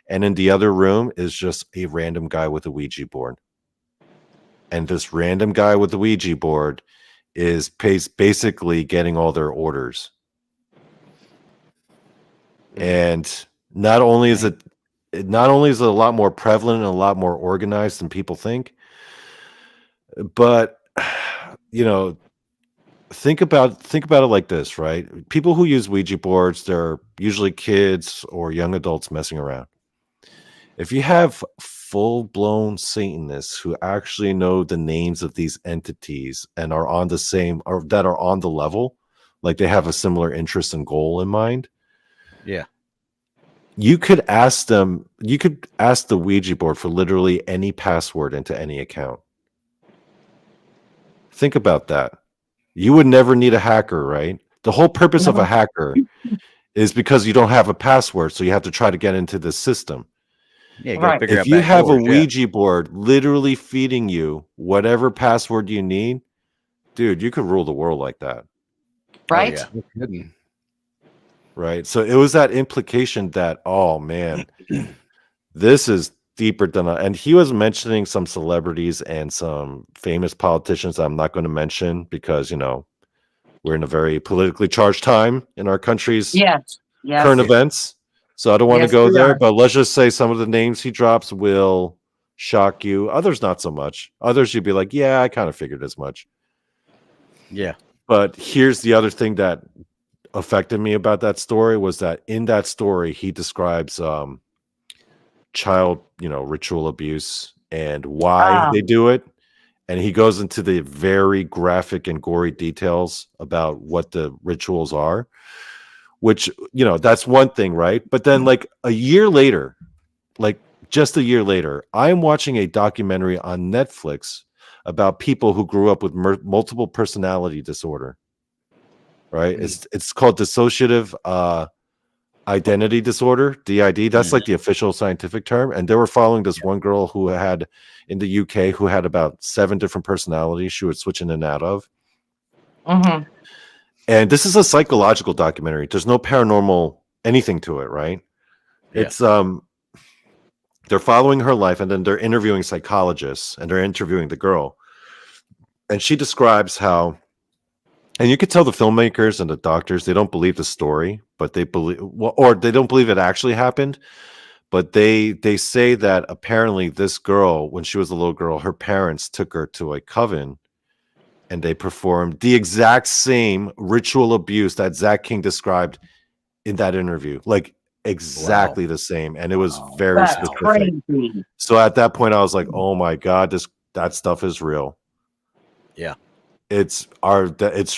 And in the other room is just a random guy with a Ouija board. And this random guy with the Ouija board is basically getting all their orders. And not only is it a lot more prevalent and a lot more organized than people think, but think about it like this, right? People who use Ouija boards, they're usually kids or young adults messing around. If you have full-blown Satanists who actually know the names of these entities and are on the same, or that are on the level, like they have a similar interest and goal in mind. Yeah. You could ask them, you could ask the Ouija board for literally any password into any account. Think about that. You would never need a hacker, right? The whole purpose of a hacker is because you don't have a password, so you have to try to get into the system. Yeah, you gotta figure out If you have a backdoors, yeah. Ouija board literally feeding you whatever password you need, dude, you could rule the world like that. Right? Oh, yeah. Right. So it was that implication that, oh man, this is deeper than and he was mentioning some celebrities and some famous politicians I'm not going to mention because, we're in a very politically charged time in our country's Yes. current events. So I don't want to Yes, go we there, are. but let's just say some of the names he drops will shock you. Others, not so much. Others, you'd be like, yeah, I kind of figured as much. Yeah. But here's the other thing that affected me about that story was that in that story, he describes child, ritual abuse and why they do it. And he goes into the very graphic and gory details about what the rituals are, which, that's one thing, right? But then like a year later, like just a year later, I'm watching a documentary on Netflix about people who grew up with multiple personality disorder. Right? It's called dissociative identity disorder, DID. That's like the official scientific term. And they were following this one girl who had in the UK who had about 7 different personalities she would switch in and out of. Mm-hmm. And this is a psychological documentary. There's no paranormal anything to it, right? Yeah. It's they're following her life and then they're interviewing psychologists and they're interviewing the girl. And she describes how, and you could tell the filmmakers and the doctors, they don't believe the story, but they believe, or they don't believe it actually happened. But they say that apparently this girl, when she was a little girl, her parents took her to a coven and they performed the exact same ritual abuse that Zach King described in that interview. Like exactly the same. And it was very That's specific. crazy. So at that point I was like, oh my God, that stuff is real. Yeah. It's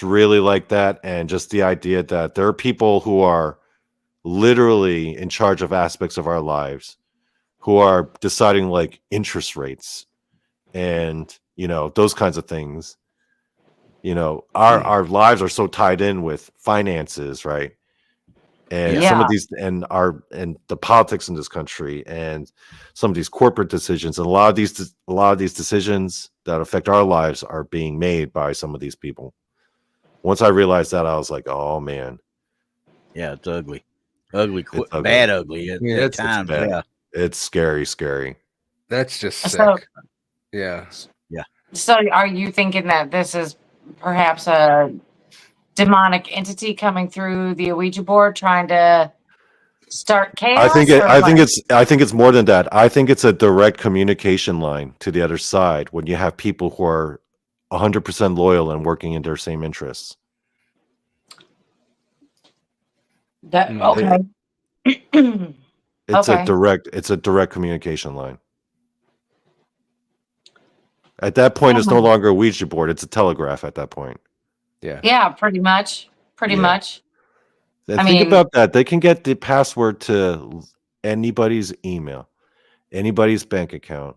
really like that. And just the idea that there are people who are literally in charge of aspects of our lives who are deciding like interest rates and, those kinds of things. Our lives are so tied in with finances, right? And some of these and the politics in this country and some of these corporate decisions and a lot of these decisions that affect our lives are being made by some of these people. Once I realized that, I was like, oh man. Yeah, it's ugly. Ugly. Bad ugly at it's times. bad. Yeah. It's scary. That's just sick. So, Yeah. so are you thinking that this is perhaps a demonic entity coming through the Ouija board trying to start chaos? I think it's more than that. I think it's a direct communication line to the other side when you have people who are 100% loyal and working in their same interests. Okay. It's Okay. a direct communication line. At that point, it's no longer a Ouija board; it's a telegraph. At that point, Yeah, pretty much. Much. And think about that. They can get the password to anybody's email, anybody's bank account.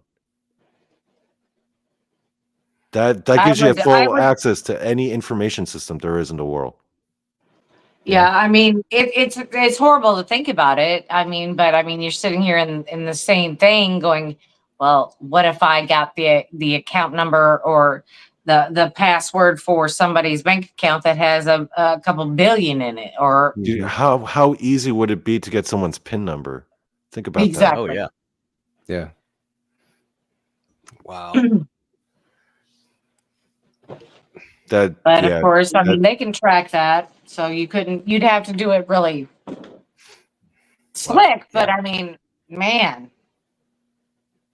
That gives you full access to any information system there is in the world. Yeah, I mean, it's horrible to think about it. I mean, but I mean, you're sitting here in the same thing going, well, what if I got the account number or the password for somebody's bank account that has a couple billion in it, or Dude, how easy would it be to get someone's PIN number? Think about exactly. Oh yeah. Yeah. Wow. that. But Yeah, of course, I that- mean, they can track that, so you'd have to do it really slick. But I mean, man,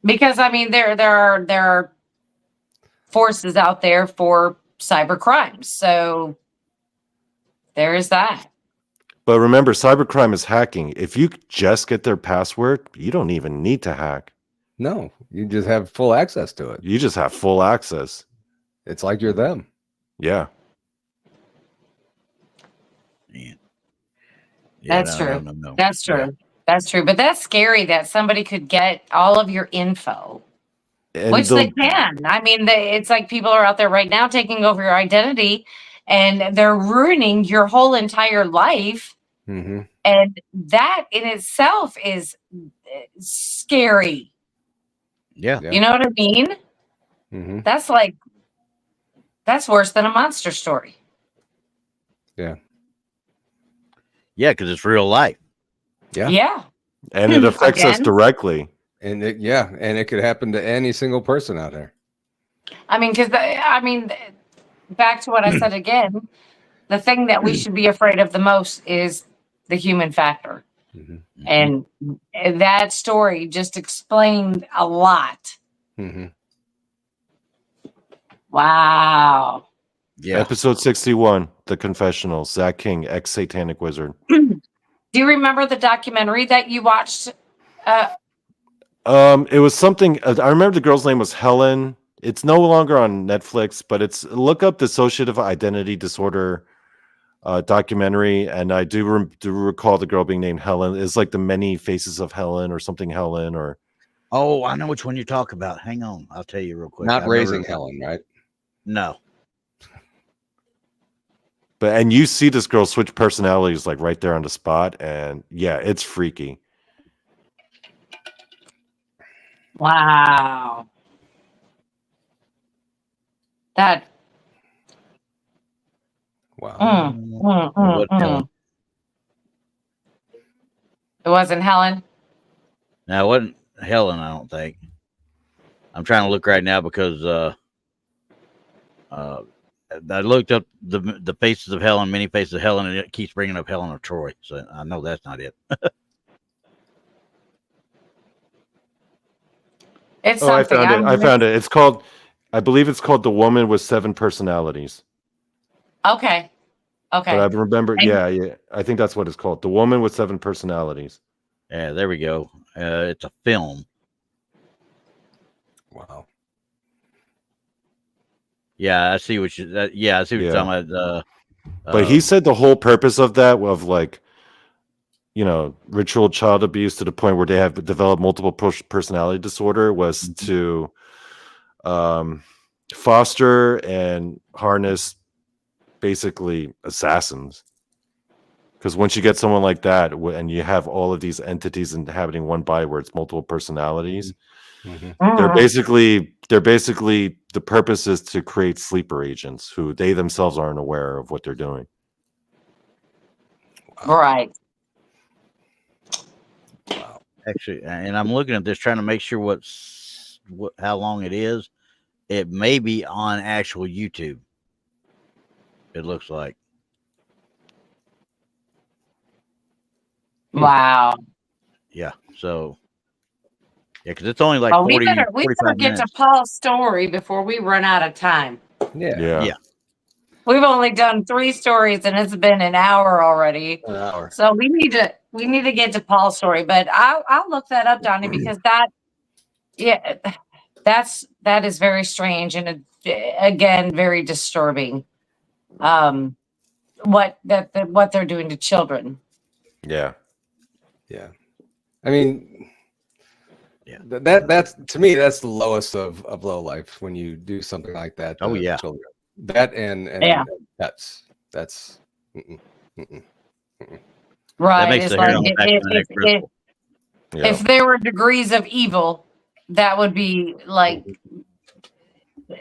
because I mean, there are forces out there for cyber crimes, so there is that. But remember, cybercrime is hacking. If you just get their password, you don't even need to hack. No, you just have full access to it. You just have full access. It's like you're them. Yeah. Yeah, That's true. No. That's true. That's true. But that's scary that somebody could get all of your info, And which they can. I mean, it's like people are out there right now taking over your identity, and they're ruining your whole entire life. Mm-hmm. And that in itself is scary. Yeah. You know what I mean? Mm-hmm. That's worse than a monster story. Yeah, because it's real life. Yeah. Yeah. and it affects us Again? directly. And it could happen to any single person out there. I mean, back to what I said again, the thing that we should be afraid of the most is the human factor. Mm-hmm. And that story just explained a lot. Mm-hmm. Wow. Yeah. Episode 61, The Confessionals, Zach King, ex-Satanic Wizard. Do you remember the documentary that you watched? It was something, I remember the girl's name was Helen. It's no longer on Netflix, but look up Dissociative Identity Disorder documentary, and I do recall the girl being named Helen. It's like The Many Faces of Helen or something Helen or... Oh, I know which one you talk about. Hang on, I'll tell you real quick. Not Raising Helen, right? No. And you see this girl switch personalities like right there on the spot, and yeah, it's freaky. Wow. Wow. It wasn't Helen. No, it wasn't Helen, I don't think. I'm trying to look right now because I looked up the faces of Helen, many faces of Helen, and it keeps bringing up Helen of Troy. So I know that's not it. It's Oh, I something. found it. It's called, I believe it's called The Woman with Seven Personalities. Okay. But I remember, And- yeah, I think that's what it's called. The Woman with Seven Personalities. Yeah, there we go. It's a film. Wow. Yeah, I see what you. Yeah, I see what you're talking about. But he said the whole purpose of that, of like, ritual child abuse to the point where they have developed multiple personality disorder, was to foster and harness basically assassins. Because once you get someone like that, and you have all of these entities inhabiting one body where it's multiple personalities, they're basically the purpose is to create sleeper agents who they themselves aren't aware of what they're doing. Right. Wow. Actually, and I'm looking at this trying to make sure how long it is. It may be on actual YouTube. It looks like. Wow. Yeah. So. Yeah, because it's only like Oh, 40, we better 45 get minutes. to Paul's story before we run out of time. Yeah. We've only done 3 stories and it's been an hour already. An hour. So we need to get to Paul's story, but I'll look that up, Donnie, because that is very strange and again very disturbing. What they're doing to children. Yeah. Yeah. I mean, Yeah. That's to me, that's the lowest of low life when you do something like that. Oh, to yeah. children. That and pets. That's Right. That makes It's the hair like on the back of my neck bristle. Yeah. if there were degrees of evil, that would be like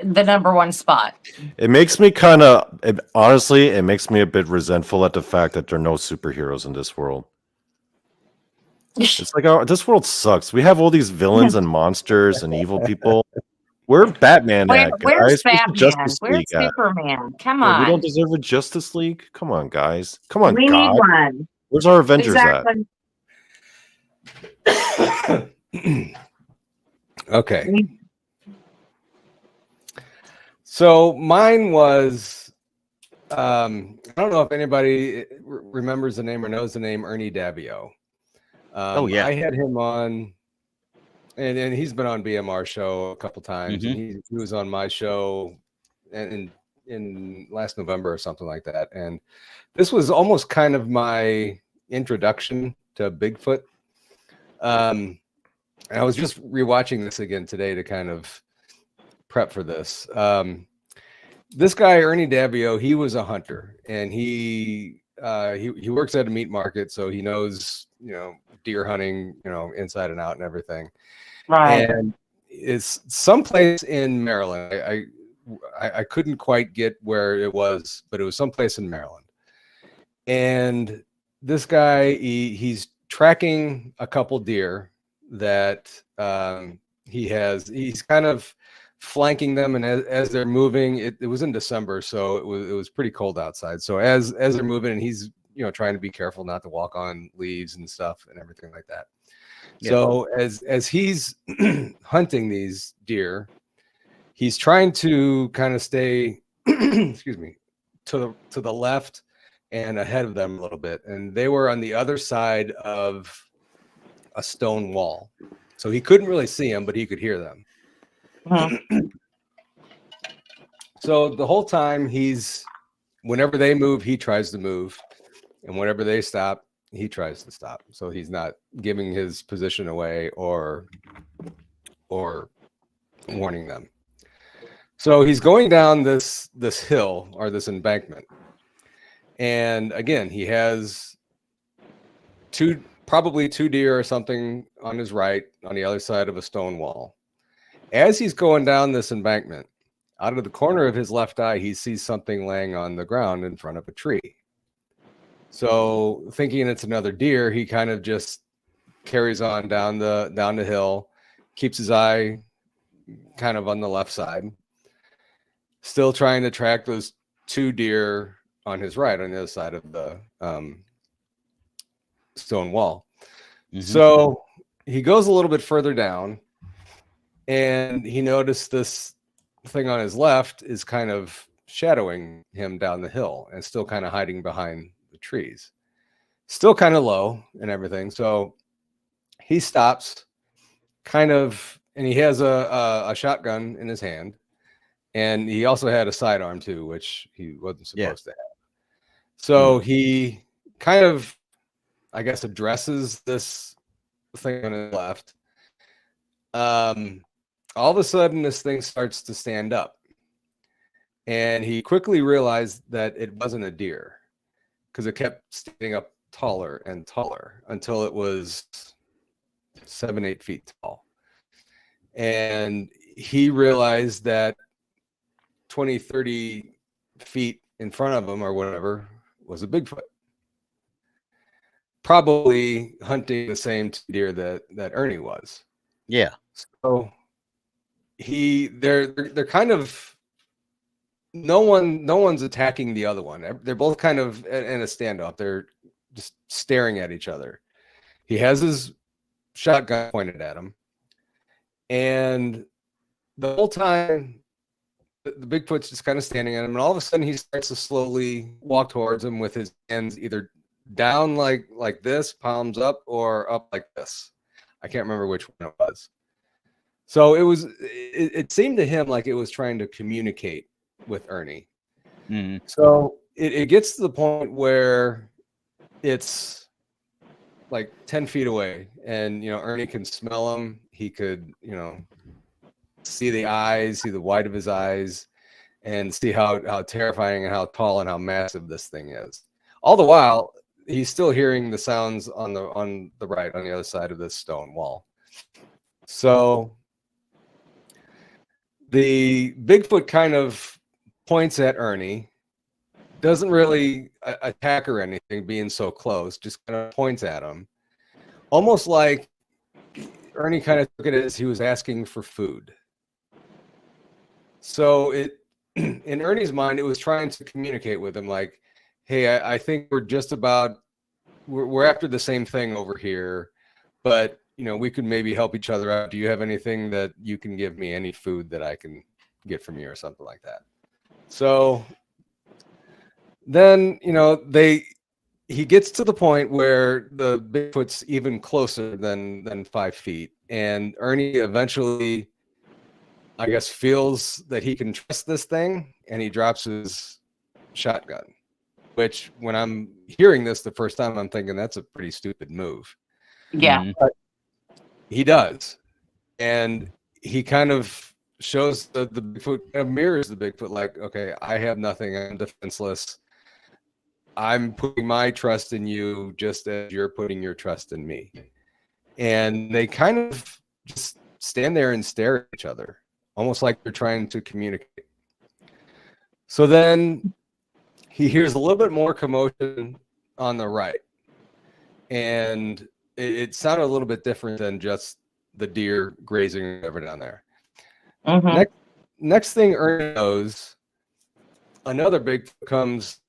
the number one spot. It makes me kind of, honestly, it makes me a bit resentful at the fact that there are no superheroes in this world. It's like this world sucks. We have all these villains and monsters and evil people. Where Batman at, guys? Where's the Batman? Justice Where's League at? Superman? Come Yeah, we on. don't deserve a Justice League. Come on, guys. Come on, We God. need one. Where's our Avengers Exactly. Okay. So mine was, I don't know if anybody remembers the name or knows the name Ernie Davio. Oh, yeah. I had him on, and he's been on BMR show a couple times. Mhm. And he was on my show in last November or something like that. And this was almost kind of my introduction to Bigfoot. And I was just rewatching this again today to kind of prep for this. This guy Ernie Davio, he was a hunter, and he works at a meat market, so he knows, you know, deer hunting, you know, inside and out and everything. Right. And it's someplace in Maryland. I couldn't quite get where it was, but it was someplace in Maryland. And this guy, he's tracking a couple deer that he's kind of flanking them, and as they're moving, it was in December, so it was pretty cold outside. So as they're moving, and he's, you know, trying to be careful not to walk on leaves and stuff and everything like that. Yeah. So as he's hunting these deer, he's trying to kind of stay excuse me, to the left and ahead of them a little bit, and they were on the other side of a stone wall, so he couldn't really see them, but he could hear them. So the whole time, whenever they move, he tries to move, and whenever they stop, he tries to stop. So he's not giving his position away or warning them. So he's going down this hill or this embankment, and again, he has probably two deer or something on his right, on the other side of a stone wall. As he's going down this embankment, out of the corner of his left eye, he sees something laying on the ground in front of a tree. So thinking it's another deer, he kind of just carries on down the hill, keeps his eye kind of on the left side, still trying to track those two deer on his right, on the other side of the stone wall. Mm-hmm. So he goes a little bit further down, and he noticed this thing on his left is kind of shadowing him down the hill and still kind of hiding behind the trees, still kind of low and everything. So he stops kind of, and he has a shotgun in his hand, and he also had a sidearm too, which he wasn't supposed to have. So he kind of, I guess, addresses this thing on his left. All of a sudden, this thing starts to stand up, and he quickly realized that it wasn't a deer, because it kept standing up taller and taller until it was 7-8 feet tall. And he realized that 20-30 feet in front of him or whatever was a Bigfoot, probably hunting the same deer that Ernie was. Yeah. So they're kind of, no one's attacking the other one. They're both kind of in a standoff. They're just staring at each other. He has his shotgun pointed at him, and the whole time the Bigfoot's just kind of standing at him, and all of a sudden he starts to slowly walk towards him with his hands either down like this, palms up, or up like this. I can't remember which one it was. So it seemed to him like it was trying to communicate with Ernie. Mm-hmm. So it gets to the point where it's like 10 feet away, and, you know, Ernie can smell him. He could, you know, see the eyes, see the white of his eyes, and see how terrifying and how tall and how massive this thing is. All the while, he's still hearing the sounds on the right, on the other side of this stone wall. So The Bigfoot kind of points at Ernie, doesn't really attack or anything, being so close, just kind of points at him, almost like Ernie kind of took it as he was asking for food. So it, in Ernie's mind, it was trying to communicate with him, like, hey, I think we're just about, we're after the same thing over here, but we could maybe help each other out. Do you have anything that you can give me, any food that I can get from you or something like that? So then, he gets to the point where the Bigfoot's even closer than 5 feet. And Ernie eventually, I guess, feels that he can trust this thing, and he drops his shotgun, which when I'm hearing this the first time, I'm thinking that's a pretty stupid move. Yeah. But he does. And he kind of shows the Bigfoot, kind of mirrors the Bigfoot, like, okay, I have nothing. I'm defenseless. I'm putting my trust in you just as you're putting your trust in me. And they kind of just stand there and stare at each other, almost like they're trying to communicate. So then he hears a little bit more commotion on the right. And it sounded a little bit different than just the deer grazing or whatever down there. Mm-hmm. Next thing Ernie knows, another Bigfoot comes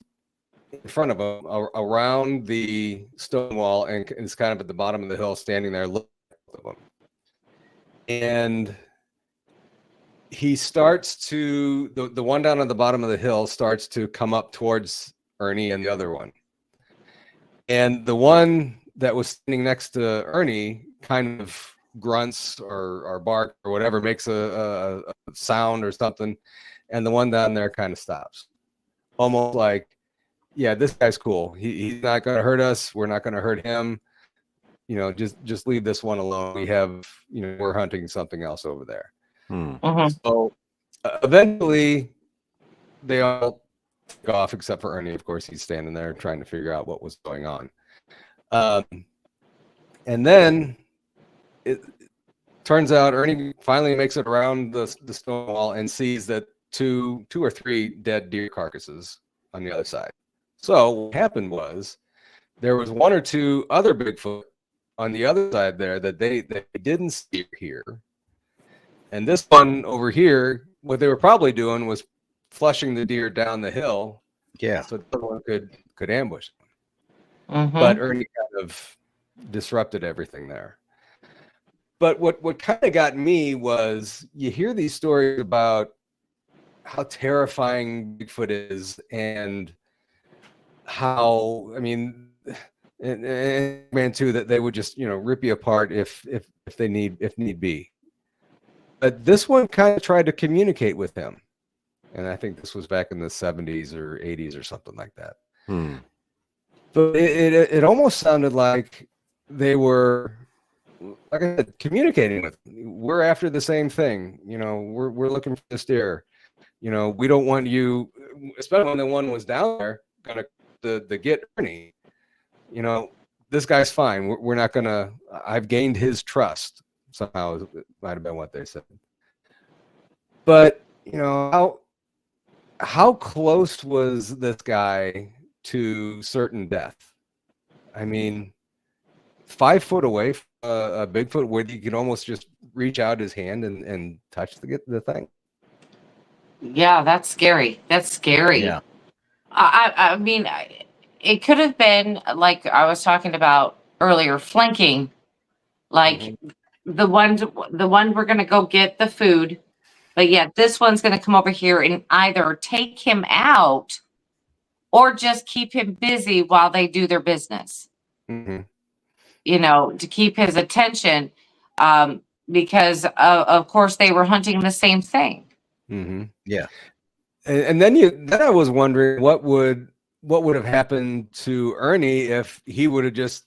in front of him around the stone wall, and it's kind of at the bottom of the hill, standing there looking at him. And he starts to, the one down at the bottom of the hill starts to come up towards Ernie and the other one. And the one that was standing next to Ernie kind of grunts or bark or whatever, makes a sound or something, and the one down there kind of stops, almost like, yeah, this guy's cool. He's not going to hurt us. We're not going to hurt him. Just leave this one alone. We have, we're hunting something else over there. Mm-hmm. So eventually they all take off, except for Ernie. Of course, he's standing there trying to figure out what was going on. And then it turns out Ernie finally makes it around the stone wall and sees that two or three dead deer carcasses on the other side. So what happened was there was one or two other Bigfoot on the other side there that they didn't see or hear. And this one over here, what they were probably doing was flushing the deer down the hill. Yeah. So no one could ambush them. Mm-hmm. But Ernie kind of disrupted everything there. But what kind of got me was, you hear these stories about how terrifying Bigfoot is, and how, I mean, and man too, that they would just rip you apart if need be. But this one kind of tried to communicate with him, and I think this was back in the 70s or 80s or something like that. But it almost sounded like they were, like I said, communicating with him. We're after the same thing. We're looking for this deer. We don't want you, especially when the one was down there gonna the get Ernie. This guy's fine. We're not gonna. I've gained his trust somehow. It might have been what they said. But how close was this guy to certain death? I mean, 5 foot away from a Bigfoot, where you could almost just reach out his hand and touch the thing. Yeah, that's scary. That's scary. Yeah. I mean, it could have been like I was talking about earlier, flanking. Like the one we're gonna go get the food, but yeah, this one's gonna come over here and either take him out or just keep him busy while they do their business. Mm-hmm. To keep his attention, because of course they were hunting the same thing. Mm-hmm. Yeah. And then I was wondering what would have happened to Ernie if he would have just,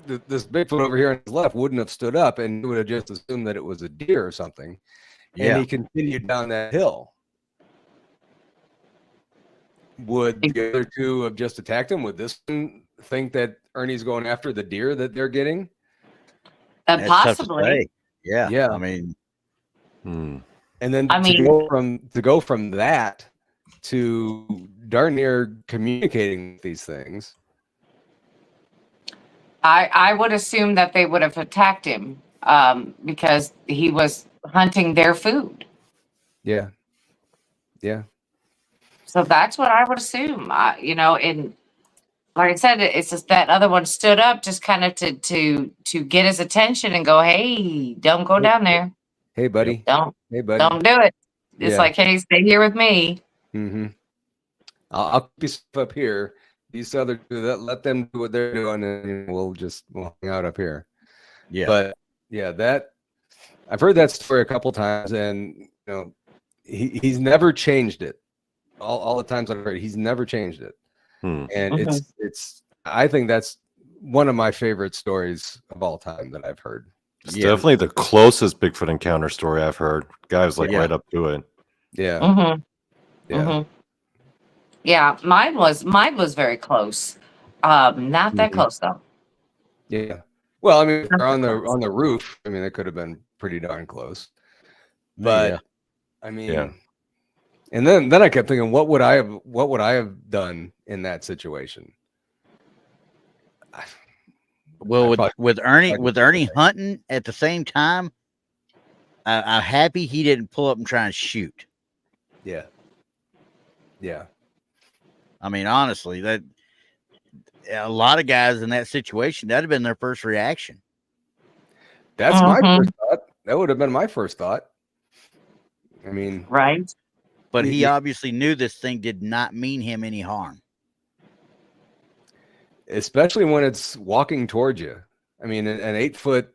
this Bigfoot over here on his left wouldn't have stood up, and he would have just assumed that it was a deer or something. Yeah. And he continued down that hill. Would the other two have just attacked him? Would this one think that Ernie's going after the deer that they're getting? That's tough to Possibly. say. Yeah. Yeah. I mean, And And then I mean, to go from that to darn near communicating with these things. I would assume that they would have attacked him because he was hunting their food. Yeah. Yeah. So that's what I would assume. And like I said, it's just that other one stood up just kind of to get his attention and go, hey, don't go down there. Hey, buddy. Don't Don't do it. It's Yeah. like, hey, stay here with me. Mm-hmm. I'll keep you stuff up here. These other two, let them do what they're doing, and we'll hang out up here. Yeah. But yeah, that I've heard that story a couple times, and he's never changed it. All the times I've heard it, he's never changed it. And it's I think that's one of my favorite stories of all time that I've heard. It's definitely the closest Bigfoot encounter story I've heard. Guys right up to it. Yeah. Mm-hmm. Yeah. Mm-hmm. Yeah, mine was very close. Not that close though. Yeah. Well, I mean, on the roof, I mean, it could have been pretty darn close. But I mean, and then I kept thinking, what would I have done in that situation? Well, with Ernie hunting at the same time, I'm happy he didn't pull up and try and shoot. Yeah. Yeah. I mean, honestly, that a lot of guys in that situation, that'd have been their first reaction. That's my first thought. That would have been my first thought. I mean, right. But he obviously knew this thing did not mean him any harm. Especially when it's walking towards you. I mean, an 8-foot,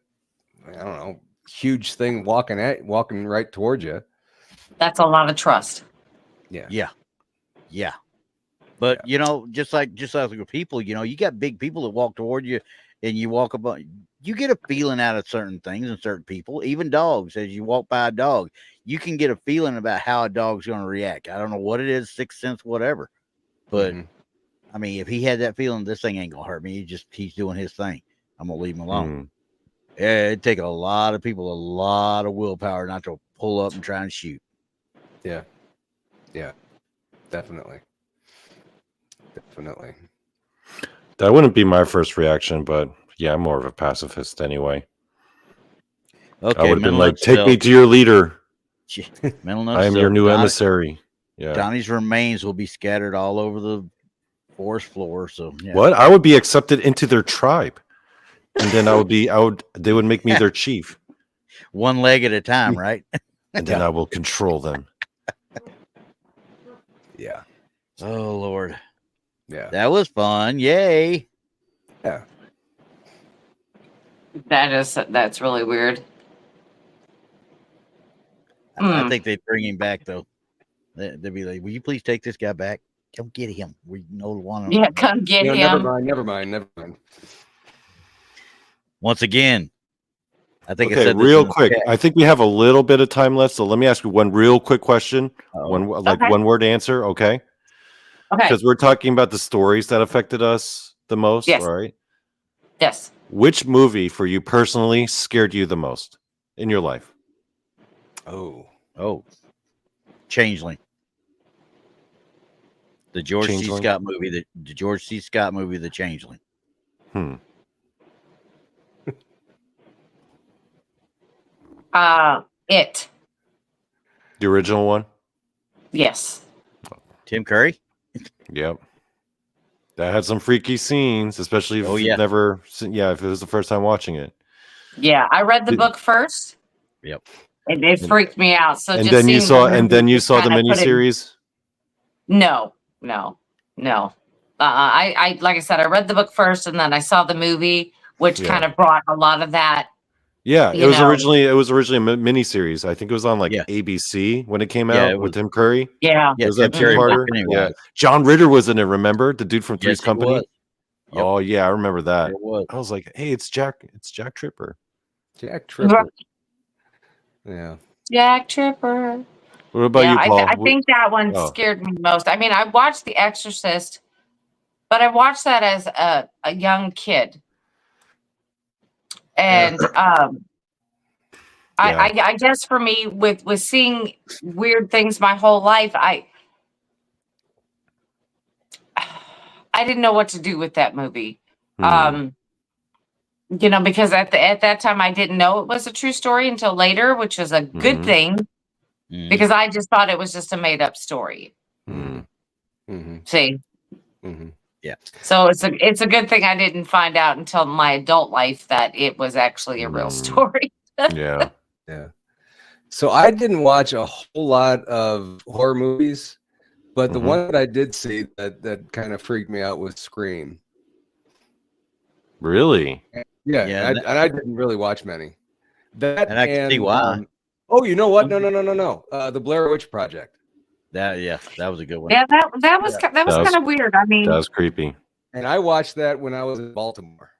I don't know, huge thing walking right towards you. That's a lot of trust. Yeah. Yeah. Yeah. But just like with people, you got big people that walk toward you and you walk up, you get a feeling out of certain things and certain people, even dogs. As you walk by a dog, you can get a feeling about how a dog's going to react. I don't know what it is, sixth sense, whatever. But I mean, if he had that feeling, this thing ain't gonna hurt me. He's doing his thing. I'm gonna leave him alone. Yeah, it'd take a lot of people, a lot of willpower not to pull up and try and shoot. Yeah. Yeah. Definitely. That wouldn't be my first reaction, but yeah, I'm more of a pacifist anyway. Okay, I would have been like, take me to your leader. I am your new emissary. Yeah. Donnie's remains will be scattered all over the forest floor. So what? I would be accepted into their tribe. And then they would make me their chief. One leg at a time, right? And then I will control them. Yeah. Oh Lord. Yeah. That was fun. Yay. Yeah. That's really weird. I think they'd bring him back though. They'd be like, will you please take this guy back? Come get him. We know one. Yeah, come get him. Never mind. Once again, I think okay, real quick. I think we have a little bit of time left, so let me ask you one real quick question. One word answer, okay? Okay. Because we're talking about the stories that affected us the most, right? Yes. Which movie for you personally scared you the most in your life? Oh. Changeling. The George C. Scott movie, the George C. Scott movie, The Changeling. It. The original one? Yes. Tim Curry? Yep. That had some freaky scenes, especially if you've never seen, if it was the first time watching it. Yeah, I read the book first. Yep. And it freaked me out. So then you saw the miniseries? No. I like I said, I read the book first, and then I saw the movie, which kind of brought a lot of that. Yeah, it was originally a miniseries. I think it was on ABC when it came out with Tim Curry. Yeah, it was that two-parter. Yeah, John Ritter was in it. Remember the dude from Three's Company? Yep. Oh yeah, I remember that. I was like, hey, it's Jack Tripper. Jack Tripper. Yeah. Jack Tripper. What about you, Paul? I think that one scared me most. I mean, I watched The Exorcist, but I watched that as a young kid. And I guess for me, with seeing weird things my whole life, I didn't know what to do with that movie. Because at that time I didn't know it was a true story until later, which was a good thing, because I just thought it was just a made up story. See. Yeah. So it's a good thing I didn't find out until my adult life that it was actually a real story. Yeah. Yeah. So I didn't watch a whole lot of horror movies, but the one that I did see that kind of freaked me out was Scream. Really? Yeah. And I didn't really watch many. That and I can see why. Oh, you know what? No. The Blair Witch Project. That was a good one. Yeah, that was kind of weird. I mean, That was creepy. And I watched that when I was in Baltimore.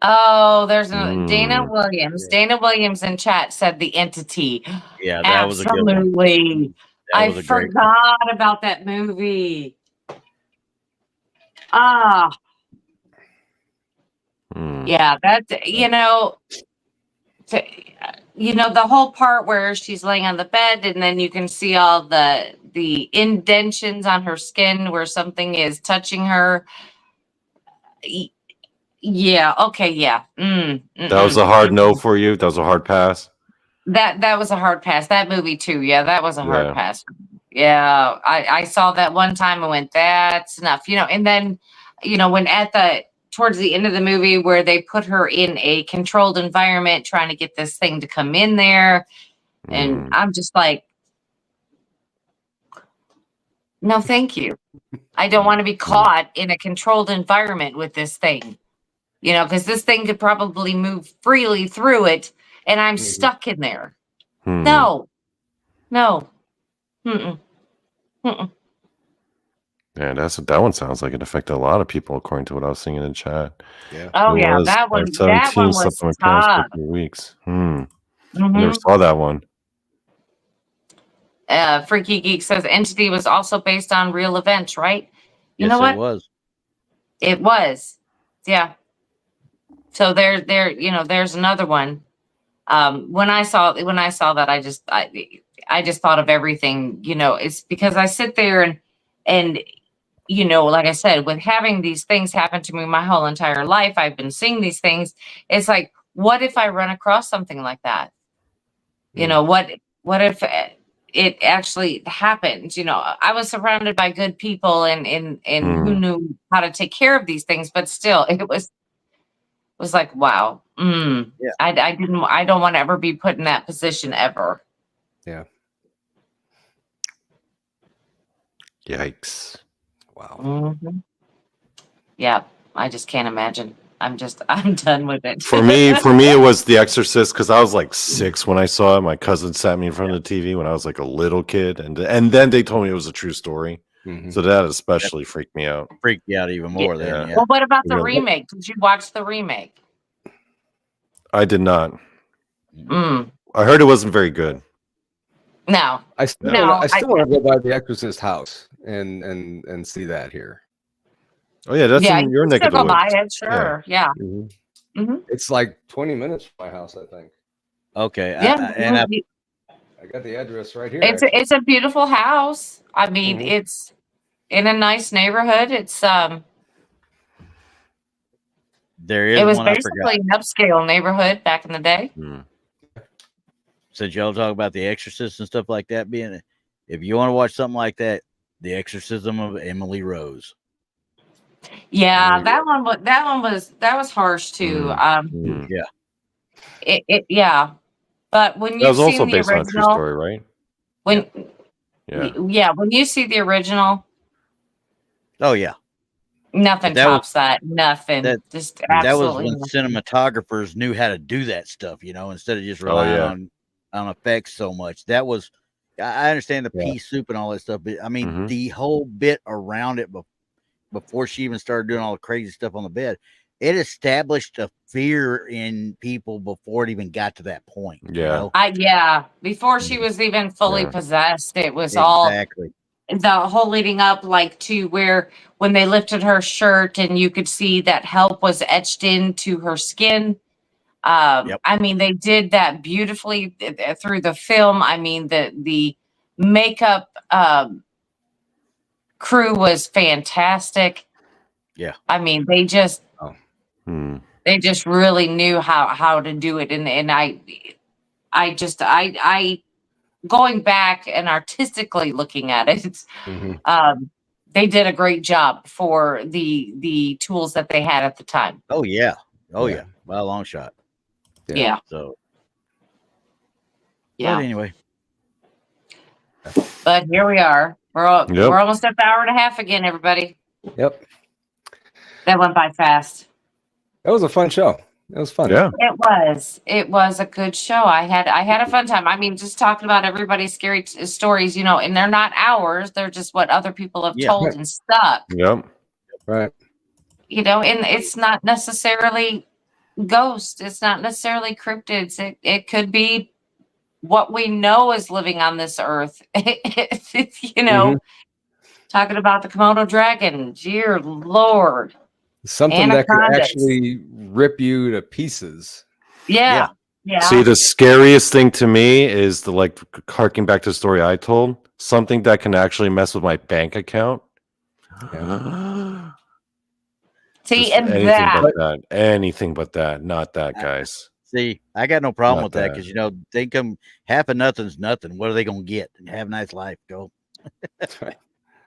Oh, there's Dana Williams. Yeah. Dana Williams in chat said The Entity. Yeah, that was a good one. Absolutely. I forgot about that movie. Yeah, that's the whole part where she's laying on the bed and then you can see all the indentions on her skin where something is touching her. Yeah. Okay. Yeah. That was a hard no for you. That was a hard pass. That was a hard pass. That movie too. Yeah, that was a hard pass. Yeah, I saw that one time and went, that's enough. And then, when towards the end of the movie where they put her in a controlled environment trying to get this thing to come in there, and I'm just like, no, thank you. I don't want to be caught in a controlled environment with this thing. Because this thing could probably move freely through it, and I'm stuck in there. No. Mm-mm. Yeah, that one sounds like it affected a lot of people, according to what I was seeing in the chat. Yeah. Oh yeah, that one was tough. For weeks. Never saw that one. Freaky Geek says Entity was also based on real events, right? You know what? It was. It was. Yeah. So there's another one. When I saw that, I just thought of everything. It's because I sit there and like I said, with having these things happen to me my whole entire life, I've been seeing these things. It's like, what if I run across something like that? What if it actually happened? I was surrounded by good people and who knew how to take care of these things, but still, it was like, wow. Yeah. I don't want to ever be put in that position ever. Yeah. Yikes. Wow. Yeah. I just can't imagine. I'm done with it. For me, it was The Exorcist, because I was like 6 when I saw it. My cousin sat me in front of the TV when I was like a little kid, and then they told me it was a true story. So that especially freaked me out. Freaked you out even more then. Yeah. Well, what about the remake? Did you watch the remake? I did not. I heard it wasn't very good. No. I still want to go by the Exorcist house and see that here. Oh yeah, that's in your neck of the woods. Buy it, sure. Yeah. It's like 20 minutes from my house, I think. Okay. Yeah. I got the address right here. It's a beautiful house. I mean, it's in a nice neighborhood. It's There is. It was one basically an upscale neighborhood back in the day. Since y'all talk about The Exorcist and stuff like that, if you want to watch something like that, The Exorcism of Emily Rose. Yeah, that one was harsh too. Yeah. But when you that was also the based original, on a true story, right? When you see the original, oh yeah, nothing tops that. Nothing. Just absolutely. That was when cinematographers knew how to do that stuff, instead of just relying on effects so much. That was, I understand the pea soup and all that stuff, but I mean the whole bit around it before she even started doing all the crazy stuff on the bed, it established a fear in people before it even got to that point. Before she was even fully possessed, it was all the whole leading up, like to where when they lifted her shirt and you could see that help was etched into her skin. Yep. I mean, they did that beautifully through the film. I mean, the makeup crew was fantastic. Yeah. I mean, they just really knew how to do it, and I going back and artistically looking at it, they did a great job for the tools that they had at the time. Oh yeah. Oh Yeah. yeah. By a long shot. Yeah. So. Yeah. But anyway. But here we are. We're almost at the hour and a half again, everybody. Yep. That went by fast. That was a fun show. It was fun. Yeah. It was a good show. I had a fun time. I mean, just talking about everybody's scary stories, and they're not ours. They're just what other people have told and stuck. Yep. Right. And it's not necessarily ghosts. It's not necessarily cryptids. It could be what we know is living on this earth. Talking about the Komodo dragon. Dear Lord. Something that could actually rip you to pieces. Yeah. See, the scariest thing to me is harking back to the story I told. Something that can actually mess with my bank account. Yeah. See, Just and anything but that, not that, guys. See, I got no problem Not with that because they come half of nothing's nothing. What are they gonna get? Have a nice life. Go.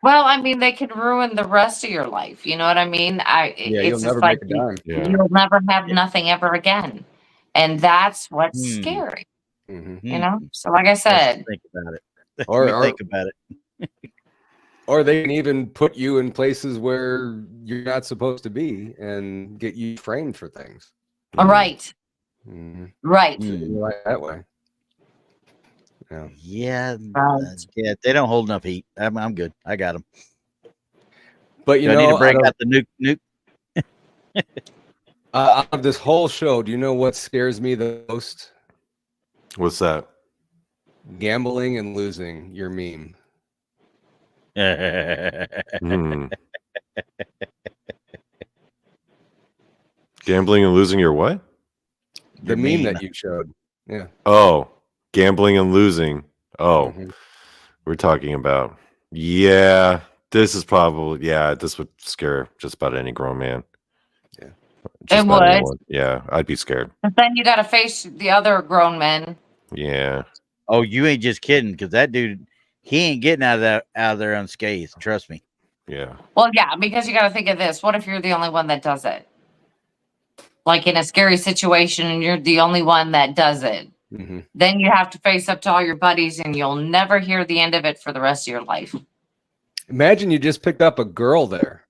Well, I mean, they could ruin the rest of your life. You know what I mean? You'll never make a dime. You'll never have nothing ever again, and that's what's scary. So like I said, Think about it. Or think about it. Or they can even put you in places where you're not supposed to be and get you framed for things. Right. Right. Right that way. Yeah. Yeah. They don't hold enough heat. I'm good. I got them. But I need to break out the nuke. Out of this whole show, do you know what scares me the most? What's that? Gambling and losing your meme. Gambling and losing your what? The meme that you showed. Yeah. Oh, gambling and losing. Oh, we're talking about. Yeah, this is probably. Yeah, this would scare just about any grown man. Yeah, it would. Anyone. Yeah, I'd be scared. But then you got to face the other grown men. Yeah. Oh, you ain't just kidding, because that dude, he ain't getting out of there unscathed. Trust me. Yeah. Well, yeah, because you got to think of this. What if you're the only one that does it? Like in a scary situation, and you're the only one that does it. Then you have to face up to all your buddies, and you'll never hear the end of it for the rest of your life. Imagine you just picked up a girl there.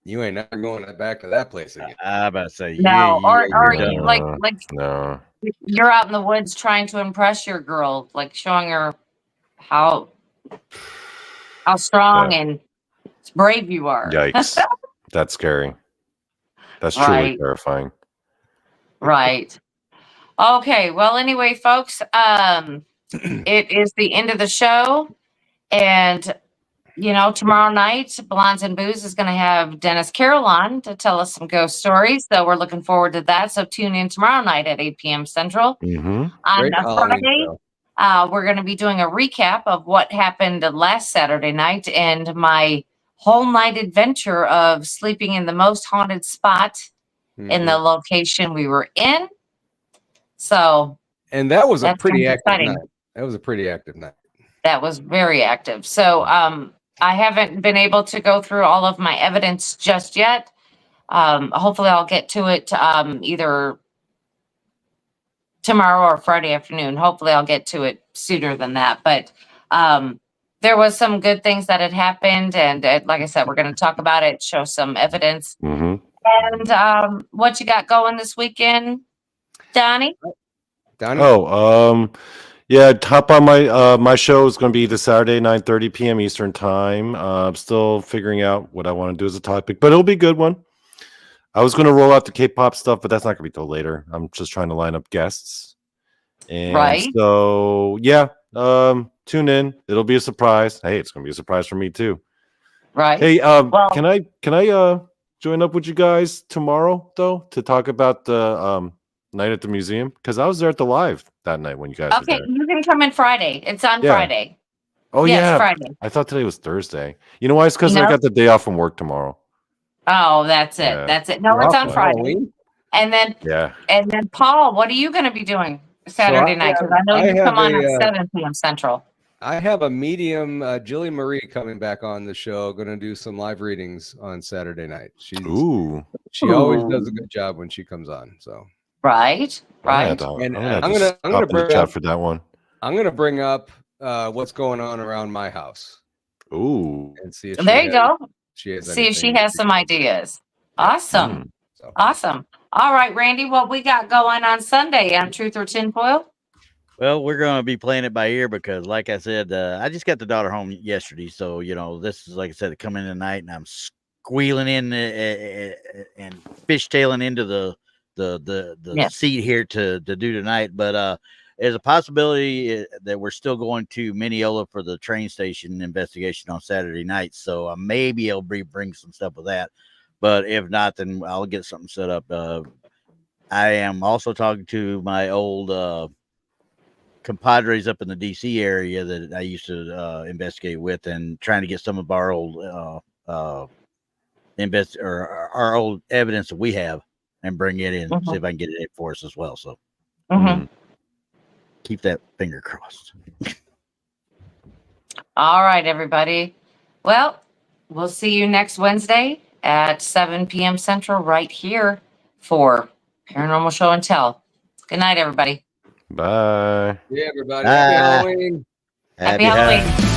You ain't never going back to that place again. I about to say no, or like no. You're out in the woods trying to impress your girl, like showing her how strong and brave you are. Yikes. That's scary. That's truly terrifying. Right. Okay. Well, anyway, folks, it is the end of the show. And, tomorrow night, Blondes and Boos is going to have Dennis Carroll on to tell us some ghost stories. So we're looking forward to that. So tune in tomorrow night at 8 p.m. Central. On Friday, we're going to be doing a recap of what happened last Saturday night and my whole night adventure of sleeping in the most haunted spot in the location we were in. So, and that was a pretty active night. That was a pretty active night. That was very active. So, I haven't been able to go through all of my evidence just yet. Hopefully I'll get to it either tomorrow or Friday afternoon. Hopefully I'll get to it sooner than that. But there was some good things that had happened. And like I said, we're going to talk about it, show some evidence. And what you got going this weekend, Donnie? Yeah, hop on my show is going to be this Saturday, 9:30 p.m. Eastern time. I'm still figuring out what I want to do as a topic, but it'll be a good one. I was going to roll out the K-pop stuff, but that's not going to be till later. I'm just trying to line up guests. And so, yeah, tune in. It'll be a surprise. Hey, it's going to be a surprise for me too. Right. Hey, can I join up with you guys tomorrow though to talk about the night at the museum? Because I was there at the live that night when you guys were Okay, there. you can come in Friday. It's on Yeah. Friday. Oh Yes, yeah, Friday. I thought today was Thursday. You know why? It's because I No. got the day off from work tomorrow. Oh, that's it. Yeah. That's it. No, You're it's off on for Friday. Halloween? And then Yeah. Paul, what are you going to be doing Saturday night? Because I know you come on at 7 p.m. Central. I have a medium, Jilly Marie, coming back on the show. Going to do some live readings on Saturday night. She always does a good job when she comes on. So right. And And I'm I'm gonna gonna bring bring chat up for that one. I'm gonna bring up what's going on around my house Ooh. and see if There you go. she has See if she anything has some ideas. Awesome. So. Awesome. All right, Randy, what we got going on Sunday on Truth or Tinfoil? Well, we're going to be playing it by ear because, like I said, I just got the daughter home yesterday. So, this is, like I said, come in tonight and I'm squealing in and fishtailing into the seat here to do tonight. But there's a possibility that we're still going to Mineola for the train station investigation on Saturday night. So maybe I'll bring some stuff with that. But if not, then I'll get something set up. I am also talking to my old compadres up in the DC area that I used to investigate with, and trying to get some of our old our old evidence that we have and bring it in, see if I can get it for us as well. So keep that finger crossed. All right, everybody. Well, we'll see you next Wednesday at 7 p.m. Central right here for Paranormal Show and Tell. Good night, everybody. Bye. Yeah, everybody. Happy Halloween. Happy Halloween.